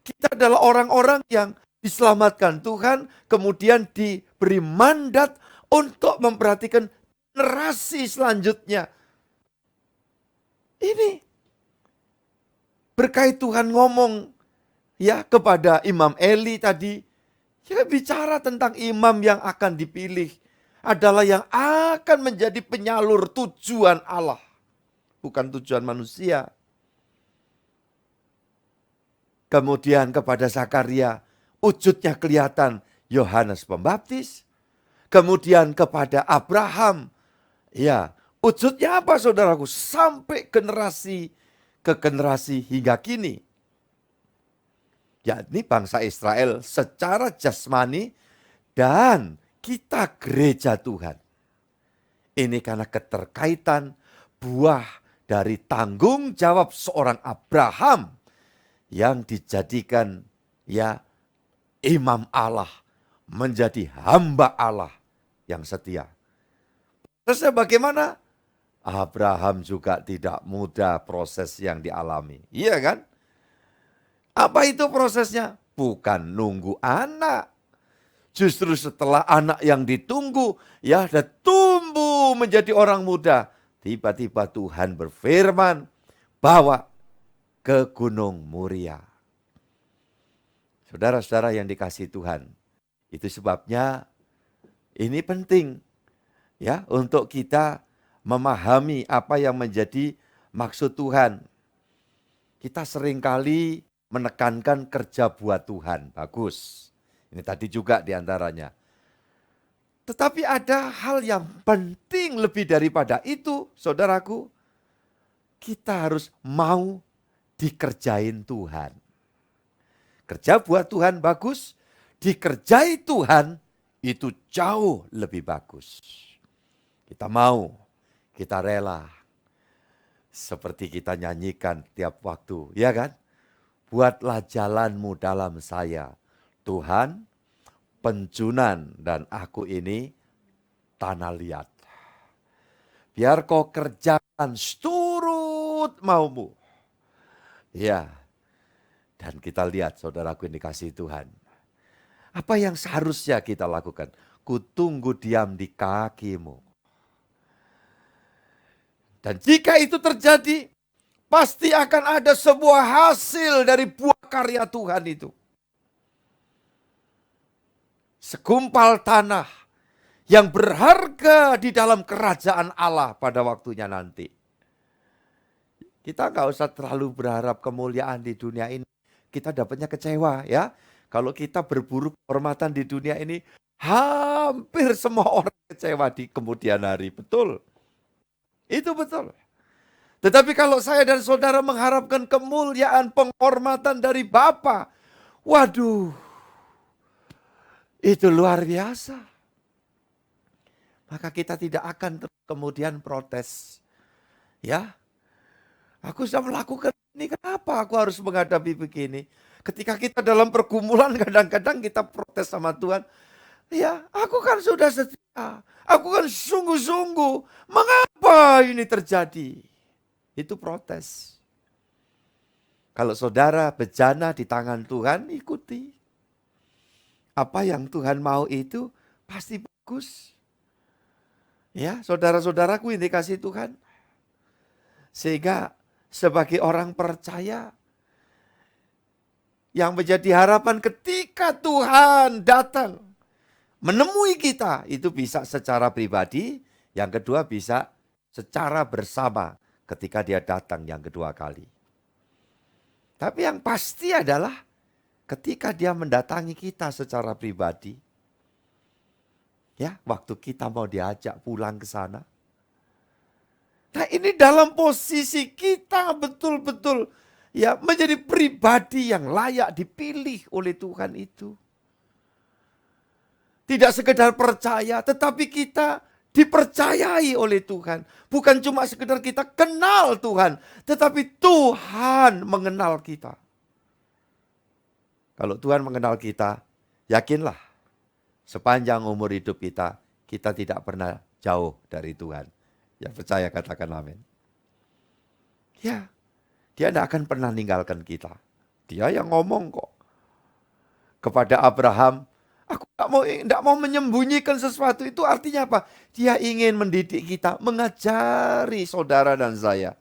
Kita adalah orang-orang yang diselamatkan Tuhan, kemudian diberi mandat untuk memperhatikan generasi selanjutnya. Ini berkait Tuhan ngomong ya kepada Imam Eli tadi, dia bicara tentang imam yang akan dipilih adalah yang akan menjadi penyalur tujuan Allah, bukan tujuan manusia. Kemudian kepada Zakaria, wujudnya kelihatan Yohanes Pembaptis. Kemudian kepada Abraham, ya wujudnya apa saudaraku? Sampai generasi ke generasi hingga kini. Yakni bangsa Israel secara jasmani dan kita gereja Tuhan. Ini karena keterkaitan buah dari tanggung jawab seorang Abraham yang dijadikan ya imam Allah, menjadi hamba Allah yang setia. Terusnya bagaimana? Abraham juga tidak mudah proses yang dialami. Iya kan? Apa itu prosesnya? Bukan nunggu anak. Justru setelah anak yang ditunggu, ya sudah tumbuh menjadi orang muda. Tiba-tiba Tuhan berfirman, bawa ke Gunung Muria. Saudara-saudara yang dikasihi Tuhan, itu sebabnya ini penting ya untuk kita memahami apa yang menjadi maksud Tuhan. Kita seringkali menekankan kerja buat Tuhan, bagus. Ini tadi juga diantaranya. Tetapi ada hal yang penting lebih daripada itu, saudaraku. Kita harus mau dikerjain Tuhan. Kerja buat Tuhan bagus, dikerjai Tuhan itu jauh lebih bagus. Kita mau, kita rela. Seperti kita nyanyikan tiap waktu, ya kan? Buatlah jalanmu dalam saya, Tuhan, penjunan dan aku ini tanah liat. Biar kau kerjakan seturut maumu. Ya, dan kita lihat saudaraku yang dikasihi Tuhan. Apa yang seharusnya kita lakukan? Kutunggu diam di kakimu. Dan jika itu terjadi, pasti akan ada sebuah hasil dari buah karya Tuhan itu. Segumpal tanah yang berharga di dalam kerajaan Allah pada waktunya nanti. Kita nggak usah terlalu berharap kemuliaan di dunia ini. Kita dapatnya kecewa ya. Kalau kita berburu kehormatan di dunia ini, hampir semua orang kecewa di kemudian hari. Betul. Itu betul. Tetapi kalau saya dan saudara mengharapkan kemuliaan, penghormatan dari Bapa, waduh, itu luar biasa. Maka kita tidak akan kemudian protes. Ya, aku sudah melakukan ini, kenapa aku harus menghadapi begini? Ketika kita dalam pergumulan, kadang-kadang kita protes sama Tuhan. Ya, aku kan sudah setia. Aku kan sungguh-sungguh. Mengapa ini terjadi? Itu protes. Kalau saudara bejana di tangan Tuhan, ikuti. Apa yang Tuhan mau itu pasti bagus. Ya, saudara-saudaraku yang dikasihi Tuhan. Sehingga sebagai orang percaya, yang menjadi harapan ketika Tuhan datang menemui kita, itu bisa secara pribadi, yang kedua bisa secara bersama ketika dia datang yang kedua kali. Tapi yang pasti adalah ketika dia mendatangi kita secara pribadi, ya, waktu kita mau diajak pulang ke sana. Nah, ini dalam posisi kita betul-betul ya menjadi pribadi yang layak dipilih oleh Tuhan itu. Tidak sekedar percaya, tetapi kita dipercayai oleh Tuhan. Bukan cuma sekedar kita kenal Tuhan, tetapi Tuhan mengenal kita. Kalau Tuhan mengenal kita, yakinlah sepanjang umur hidup kita, kita tidak pernah jauh dari Tuhan. Yang percaya katakan amin. Ya, dia tidak akan pernah meninggalkan kita. Dia yang ngomong kok. Kepada Abraham, aku tidak mau menyembunyikan sesuatu. Itu artinya apa? Dia ingin mendidik kita, mengajari saudara dan saya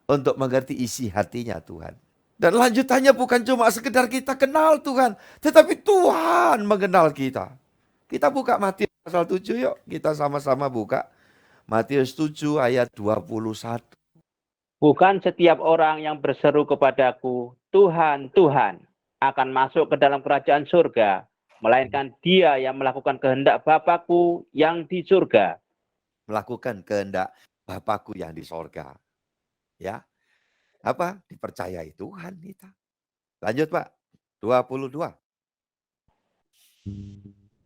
untuk mengerti isi hatinya Tuhan. Dan lanjutannya bukan cuma sekedar kita kenal Tuhan, tetapi Tuhan mengenal kita. Kita buka Matius pasal 7 yuk, kita sama-sama buka. Matius 7 ayat 21. Bukan setiap orang yang berseru kepadaku, Tuhan, Tuhan, akan masuk ke dalam kerajaan surga, melainkan dia yang melakukan kehendak Bapakku yang di surga. Melakukan kehendak Bapakku yang di sorga. Ya, apa? Dipercayai Tuhan kita. Lanjut Pak, 22.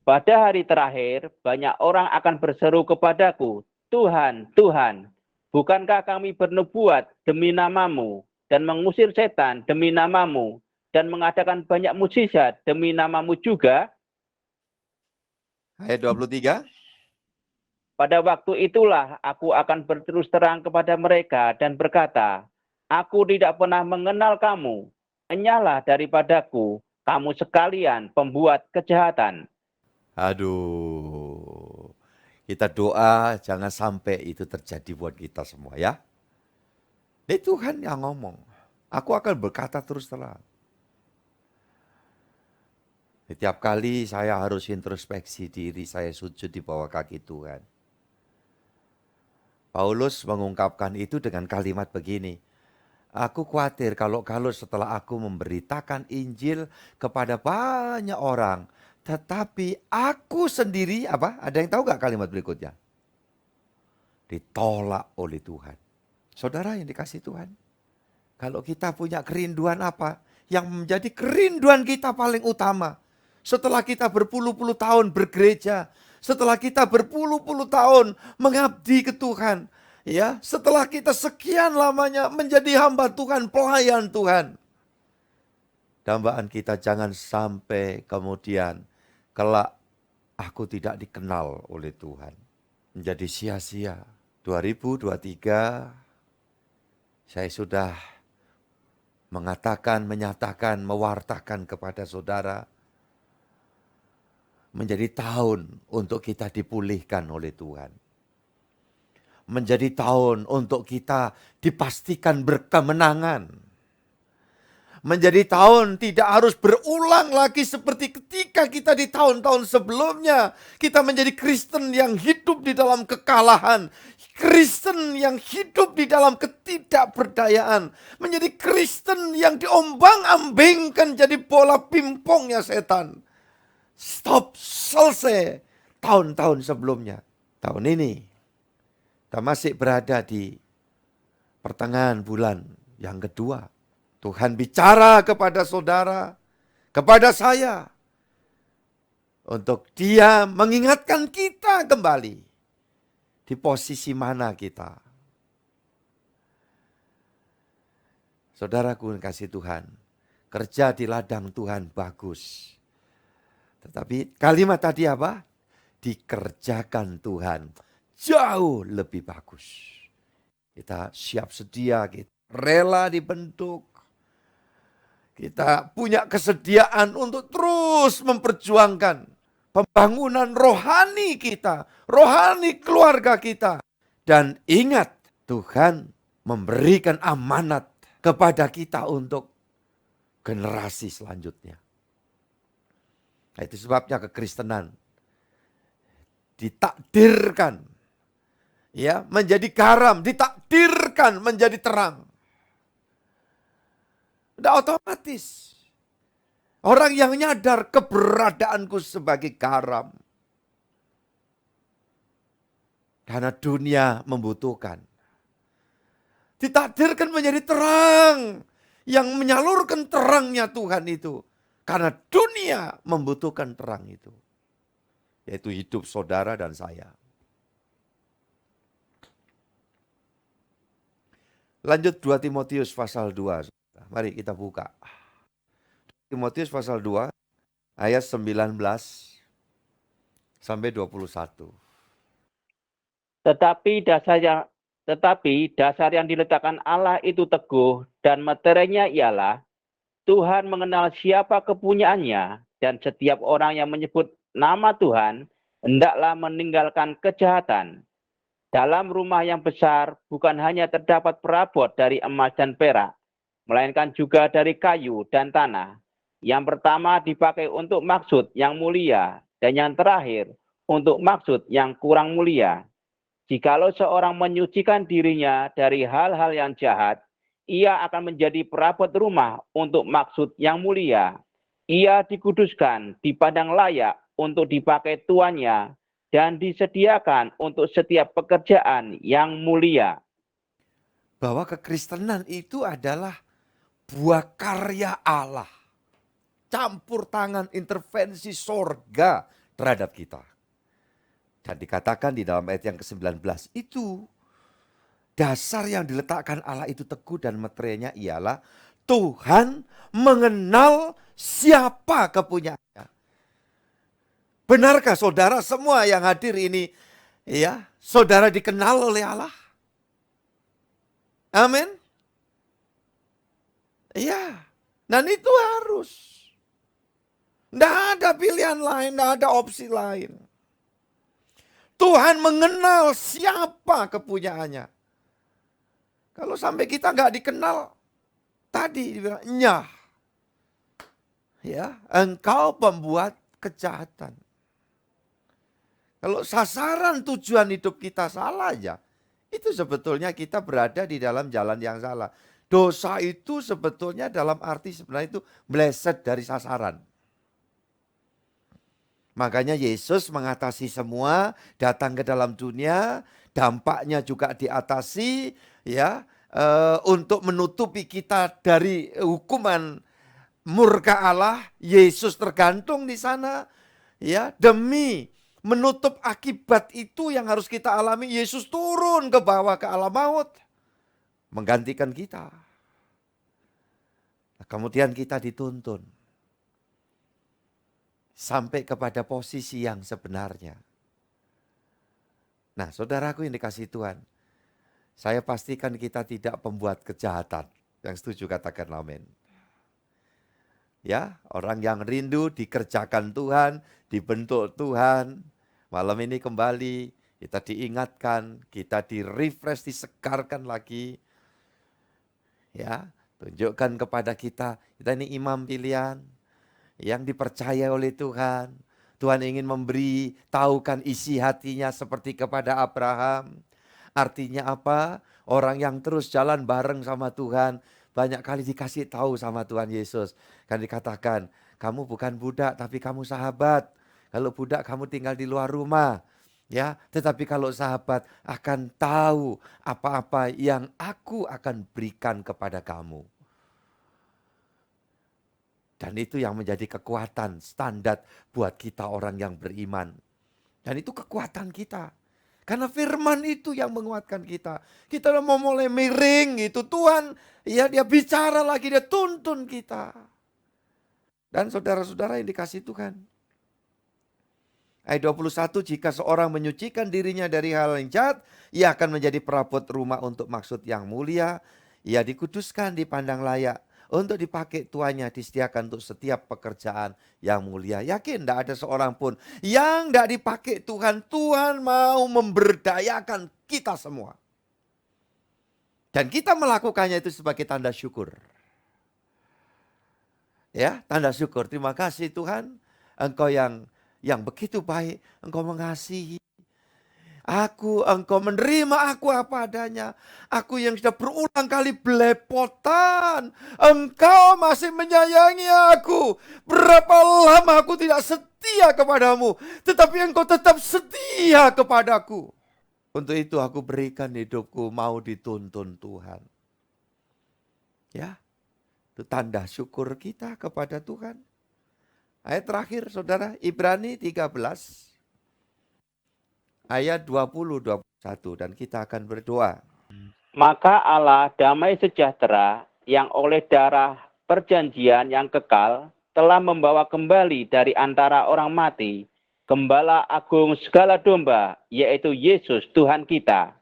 Pada hari terakhir, banyak orang akan berseru kepadaku, Tuhan, Tuhan, bukankah kami bernubuat demi namamu dan mengusir setan demi namamu dan mengadakan banyak mukjizat demi namamu juga? Ayat 23. Pada waktu itulah aku akan berterus terang kepada mereka dan berkata, aku tidak pernah mengenal kamu, enyalah daripadaku, kamu sekalian pembuat kejahatan. Aduh, kita doa jangan sampai itu terjadi buat kita semua ya. Ini Tuhan yang ngomong. Aku akan berkata terus terang. Setiap kali saya harus introspeksi diri, saya sujud di bawah kaki Tuhan. Paulus mengungkapkan itu dengan kalimat begini. Aku khawatir kalau setelah aku memberitakan Injil kepada banyak orang, tetapi aku sendiri, apa? Ada yang tahu gak kalimat berikutnya? Ditolak oleh Tuhan. Saudara yang dikasih Tuhan. Kalau kita punya kerinduan apa? Yang menjadi kerinduan kita paling utama. Setelah kita berpuluh-puluh tahun bergereja. Setelah kita berpuluh-puluh tahun mengabdi ke Tuhan. Ya, setelah kita sekian lamanya menjadi hamba Tuhan, pelayan Tuhan. Dambaan kita jangan sampai kemudian kelak aku tidak dikenal oleh Tuhan. Menjadi sia-sia. 2023 saya sudah mengatakan, menyatakan, mewartakan kepada saudara. Menjadi tahun untuk kita dipulihkan oleh Tuhan. Menjadi tahun untuk kita dipastikan berkemenangan. Menjadi tahun tidak harus berulang lagi seperti ketika kita di tahun-tahun sebelumnya. Kita menjadi Kristen yang hidup di dalam kekalahan. Kristen yang hidup di dalam ketidakberdayaan. Menjadi Kristen yang diombang-ambingkan jadi bola pingpongnya setan. Stop, selesai tahun-tahun sebelumnya. Tahun ini kita masih berada di pertengahan bulan yang kedua. Tuhan bicara kepada saudara, kepada saya. Untuk Dia mengingatkan kita kembali. Di posisi mana kita. Saudaraku yang kasih Tuhan. Kerja di ladang Tuhan bagus. Tetapi kalimat tadi apa? Dikerjakan Tuhan. Jauh lebih bagus. Kita siap sedia, kita rela dibentuk. Kita punya kesediaan untuk terus memperjuangkan pembangunan rohani kita, rohani keluarga kita. Dan ingat, Tuhan memberikan amanat kepada kita untuk generasi selanjutnya. Nah, itu sebabnya kekristenan ditakdirkan ya menjadi garam, ditakdirkan menjadi terang. Udah otomatis. Orang yang nyadar keberadaanku sebagai garam. Karena dunia membutuhkan. Ditakdirkan menjadi terang. Yang menyalurkan terangnya Tuhan itu. Karena dunia membutuhkan terang itu. Yaitu hidup saudara dan saya. Lanjut 2 Timotius pasal 2. Mari kita buka. Timotius pasal 2 ayat 19 sampai 21. Tetapi dasar yang diletakkan Allah itu teguh dan materinya ialah Tuhan mengenal siapa kepunyaannya dan setiap orang yang menyebut nama Tuhan hendaklah meninggalkan kejahatan. Dalam rumah yang besar bukan hanya terdapat perabot dari emas dan perak, melainkan juga dari kayu dan tanah. Yang pertama dipakai untuk maksud yang mulia dan yang terakhir untuk maksud yang kurang mulia. Jikalau seorang menyucikan dirinya dari hal-hal yang jahat, ia akan menjadi perabot rumah untuk maksud yang mulia. Ia dikuduskan, dipandang layak untuk dipakai tuannya, dan disediakan untuk setiap pekerjaan yang mulia. Bahwa kekristenan itu adalah buah karya Allah. Campur tangan intervensi sorga terhadap kita. Dan dikatakan di dalam ayat yang ke-19 itu, dasar yang diletakkan Allah itu teguh dan materinya ialah Tuhan mengenal siapa kepunyaannya. Benarkah saudara semua yang hadir ini, ya, saudara dikenal oleh Allah? Amin. Iya, dan itu harus. Tidak ada pilihan lain, tidak ada opsi lain. Tuhan mengenal siapa kepunyaannya. Kalau sampai kita nggak dikenal, tadi dibilang nyah. Ya, engkau pembuat kejahatan. Kalau sasaran tujuan hidup kita salah aja, itu sebetulnya kita berada di dalam jalan yang salah. Dosa itu sebetulnya dalam arti sebenarnya itu meleset dari sasaran. Makanya Yesus mengatasi semua, datang ke dalam dunia, dampaknya juga diatasi, ya, untuk menutupi kita dari hukuman murka Allah. Yesus tergantung di sana, ya, demi menutup akibat itu yang harus kita alami. Yesus turun ke bawah ke alam maut, menggantikan kita. Kemudian kita dituntun sampai kepada posisi yang sebenarnya. Nah, saudaraku yang dikasihi Tuhan, saya pastikan kita tidak pembuat kejahatan. Yang setuju katakan amin. Ya, orang yang rindu dikerjakan Tuhan, dibentuk Tuhan. Malam ini kembali kita diingatkan, kita di-refresh, disegarkan lagi. Ya, tunjukkan kepada kita ini imam pilihan yang dipercaya oleh Tuhan. Tuhan ingin memberi, tahukan isi hatinya seperti kepada Abraham. Artinya apa? Orang yang terus jalan bareng sama Tuhan, banyak kali dikasih tahu sama Tuhan Yesus. Kan dikatakan, kamu bukan budak tapi kamu sahabat. Kalau budak kamu tinggal di luar rumah. Ya, tetapi kalau sahabat akan tahu apa-apa yang aku akan berikan kepada kamu. Dan itu yang menjadi kekuatan standar buat kita orang yang beriman. Dan itu kekuatan kita. Karena firman itu yang menguatkan kita. Kita udah mau mulai miring gitu. Tuhan ya dia bicara lagi, dia tuntun kita. Dan saudara-saudara yang dikasih Tuhan. Ayat 21, jika seorang menyucikan dirinya dari hal yang jahat, ia akan menjadi perabot rumah untuk maksud yang mulia. Ia dikuduskan, dipandang layak. Untuk dipakai tuannya, disediakan untuk setiap pekerjaan yang mulia. Yakin tidak ada seorang pun yang tidak dipakai Tuhan. Tuhan mau memberdayakan kita semua. Dan kita melakukannya itu sebagai tanda syukur. Ya, tanda syukur. Terima kasih Tuhan, Engkau yang begitu baik, Engkau mengasihi. Engkau menerima aku apa adanya. Aku yang sudah berulang kali belepotan. Engkau masih menyayangi aku. Berapa lama aku tidak setia kepadamu. Tetapi engkau tetap setia kepadaku. Untuk itu aku berikan hidupku mau dituntun Tuhan. Ya, itu tanda syukur kita kepada Tuhan. Ayat terakhir saudara, Ibrani 13. Ayat 20-21 dan kita akan berdoa. Maka Allah damai sejahtera yang oleh darah perjanjian yang kekal telah membawa kembali dari antara orang mati Gembala Agung segala domba, yaitu Yesus Tuhan kita.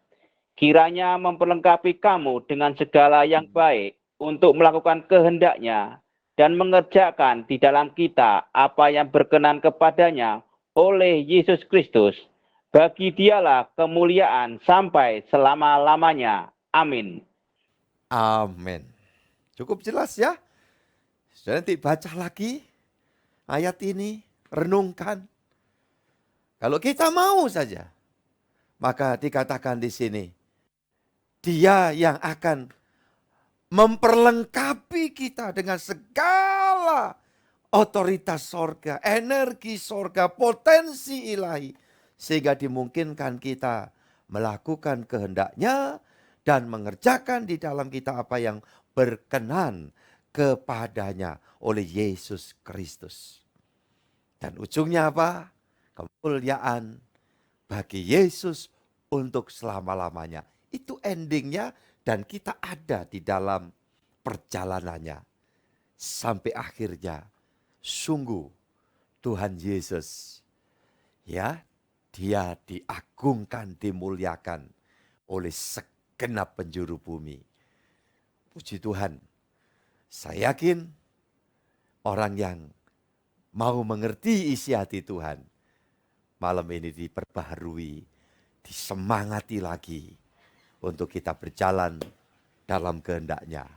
Kiranya memperlengkapi kamu dengan segala yang baik untuk melakukan kehendak-Nya dan mengerjakan di dalam kita apa yang berkenan kepadanya oleh Yesus Kristus. Bagi Dialah kemuliaan sampai selama-lamanya. Amin. Amin. Cukup jelas ya. Sudah nanti baca lagi ayat ini, renungkan. Kalau kita mau saja, maka dikatakan di sini, Dia yang akan memperlengkapi kita dengan segala otoritas sorga, energi sorga, potensi ilahi. Sehingga dimungkinkan kita melakukan kehendak-Nya dan mengerjakan di dalam kita apa yang berkenan kepadanya oleh Yesus Kristus. Dan ujungnya apa? Kemuliaan bagi Yesus untuk selama-lamanya. Itu endingnya dan kita ada di dalam perjalanannya. Sampai akhirnya sungguh Tuhan Yesus ya, Dia diagungkan, dimuliakan oleh segenap penjuru bumi. Puji Tuhan, saya yakin orang yang mau mengerti isi hati Tuhan, malam ini diperbaharui, disemangati lagi untuk kita berjalan dalam kehendak-Nya.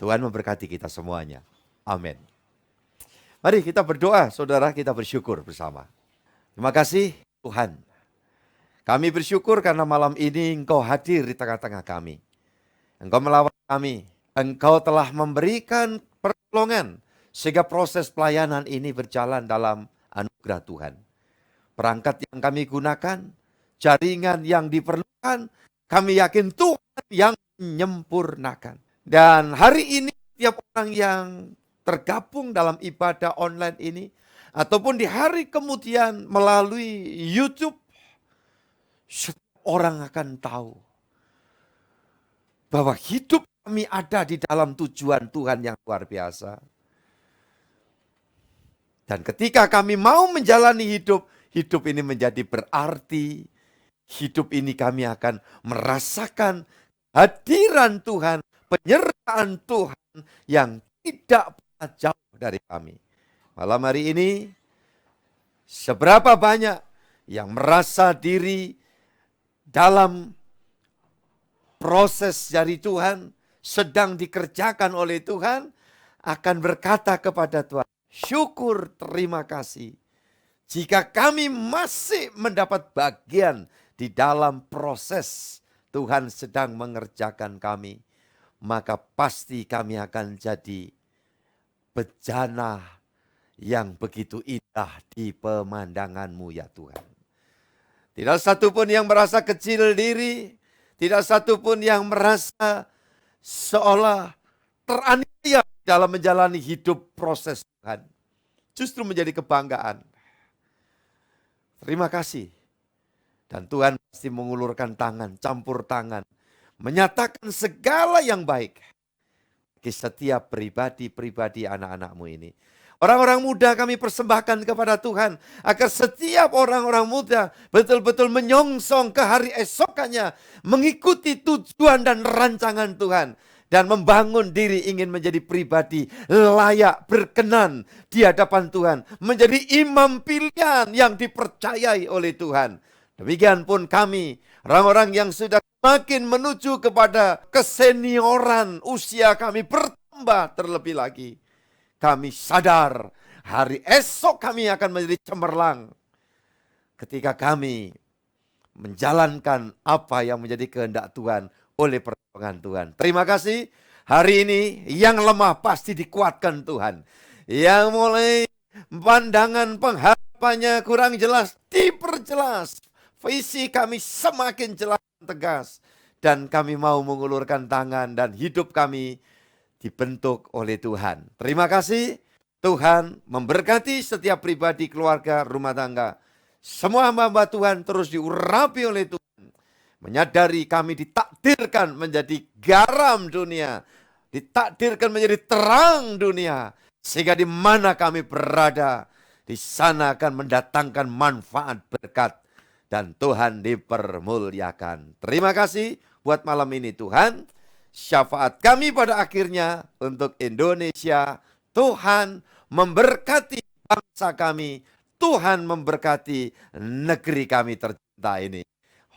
Tuhan memberkati kita semuanya. Amin. Mari kita berdoa, saudara, kita bersyukur bersama. Terima kasih Tuhan. Kami bersyukur karena malam ini Engkau hadir di tengah-tengah kami. Engkau melawat kami. Engkau telah memberikan pertolongan sehingga proses pelayanan ini berjalan dalam anugerah Tuhan. Perangkat yang kami gunakan, jaringan yang diperlukan, kami yakin Tuhan yang menyempurnakan. Dan hari ini setiap orang yang tergabung dalam ibadah online ini, ataupun di hari kemudian melalui YouTube, setiap orang akan tahu bahwa hidup kami ada di dalam tujuan Tuhan yang luar biasa. Dan ketika kami mau menjalani hidup, hidup ini menjadi berarti. Hidup ini kami akan merasakan hadiran Tuhan, penyertaan Tuhan yang tidak pernah jauh dari kami. Malam hari ini, seberapa banyak yang merasa diri dalam proses dari Tuhan, sedang dikerjakan oleh Tuhan, akan berkata kepada Tuhan, syukur, terima kasih. Jika kami masih mendapat bagian di dalam proses Tuhan sedang mengerjakan kami, maka pasti kami akan jadi bejana yang begitu indah di pemandangan-Mu ya Tuhan. Tidak satu pun yang merasa kecil diri, tidak satu pun yang merasa seolah teraniaya dalam menjalani hidup proses Tuhan. Justru menjadi kebanggaan. Terima kasih. Dan Tuhan pasti mengulurkan tangan, campur tangan, menyatakan segala yang baik bagi setiap pribadi-pribadi anak-anak-Mu ini. Orang-orang muda kami persembahkan kepada Tuhan, agar setiap orang-orang muda betul-betul menyongsong ke hari esokannya, mengikuti tujuan dan rancangan Tuhan, dan membangun diri ingin menjadi pribadi layak, berkenan di hadapan Tuhan, menjadi imam pilihan yang dipercayai oleh Tuhan. Demikian pun kami, orang-orang yang sudah semakin menuju kepada kesenioran, usia kami bertambah terlebih lagi. Kami sadar hari esok kami akan menjadi cemerlang ketika kami menjalankan apa yang menjadi kehendak Tuhan oleh pertolongan Tuhan. Terima kasih. Hari ini yang lemah pasti dikuatkan Tuhan. Yang mulai pandangan pengharapannya kurang jelas, diperjelas. Visi kami semakin jelas dan tegas. Dan kami mau mengulurkan tangan dan hidup kami dibentuk oleh Tuhan. Terima kasih. Tuhan memberkati setiap pribadi, keluarga, rumah tangga. Semua hamba Tuhan terus diurapi oleh Tuhan. Menyadari kami ditakdirkan menjadi garam dunia. Ditakdirkan menjadi terang dunia. Sehingga di mana kami berada, di sana akan mendatangkan manfaat berkat. Dan Tuhan dipermuliakan. Terima kasih buat malam ini Tuhan. Syafaat kami pada akhirnya untuk Indonesia. Tuhan memberkati bangsa kami. Tuhan memberkati negeri kami tercinta ini.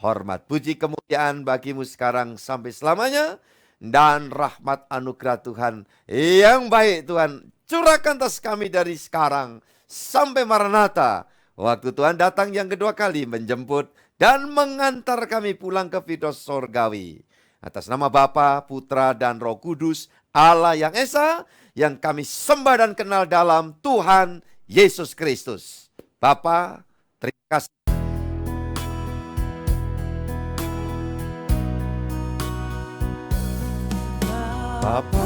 Hormat, puji, kemuliaan bagimu sekarang sampai selamanya. Dan rahmat anugerah Tuhan yang baik Tuhan curahkan atas kami dari sekarang sampai Maranatha. Waktu Tuhan datang yang kedua kali menjemput dan mengantar kami pulang ke Fidos Sorgawi. Atas nama Bapa, Putra, dan Roh Kudus, Allah yang Esa, yang kami sembah dan kenal dalam Tuhan Yesus Kristus. Bapa, terima kasih. Bapa,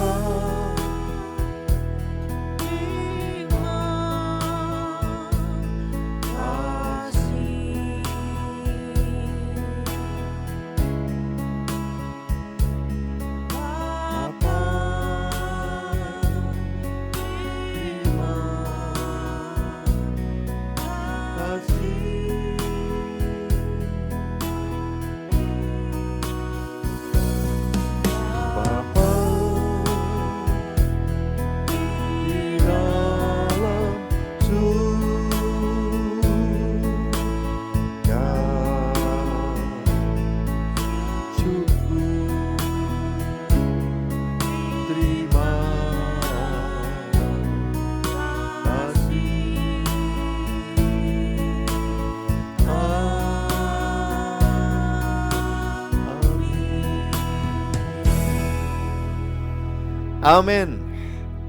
amin.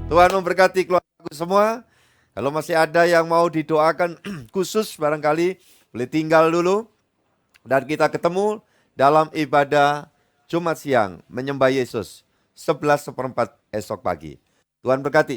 Tuhan memberkati keluargaku semua. Kalau masih ada yang mau didoakan khusus barangkali boleh tinggal dulu. Dan kita ketemu dalam ibadah Jumat siang menyembah Yesus 11:15 esok pagi. Tuhan berkati.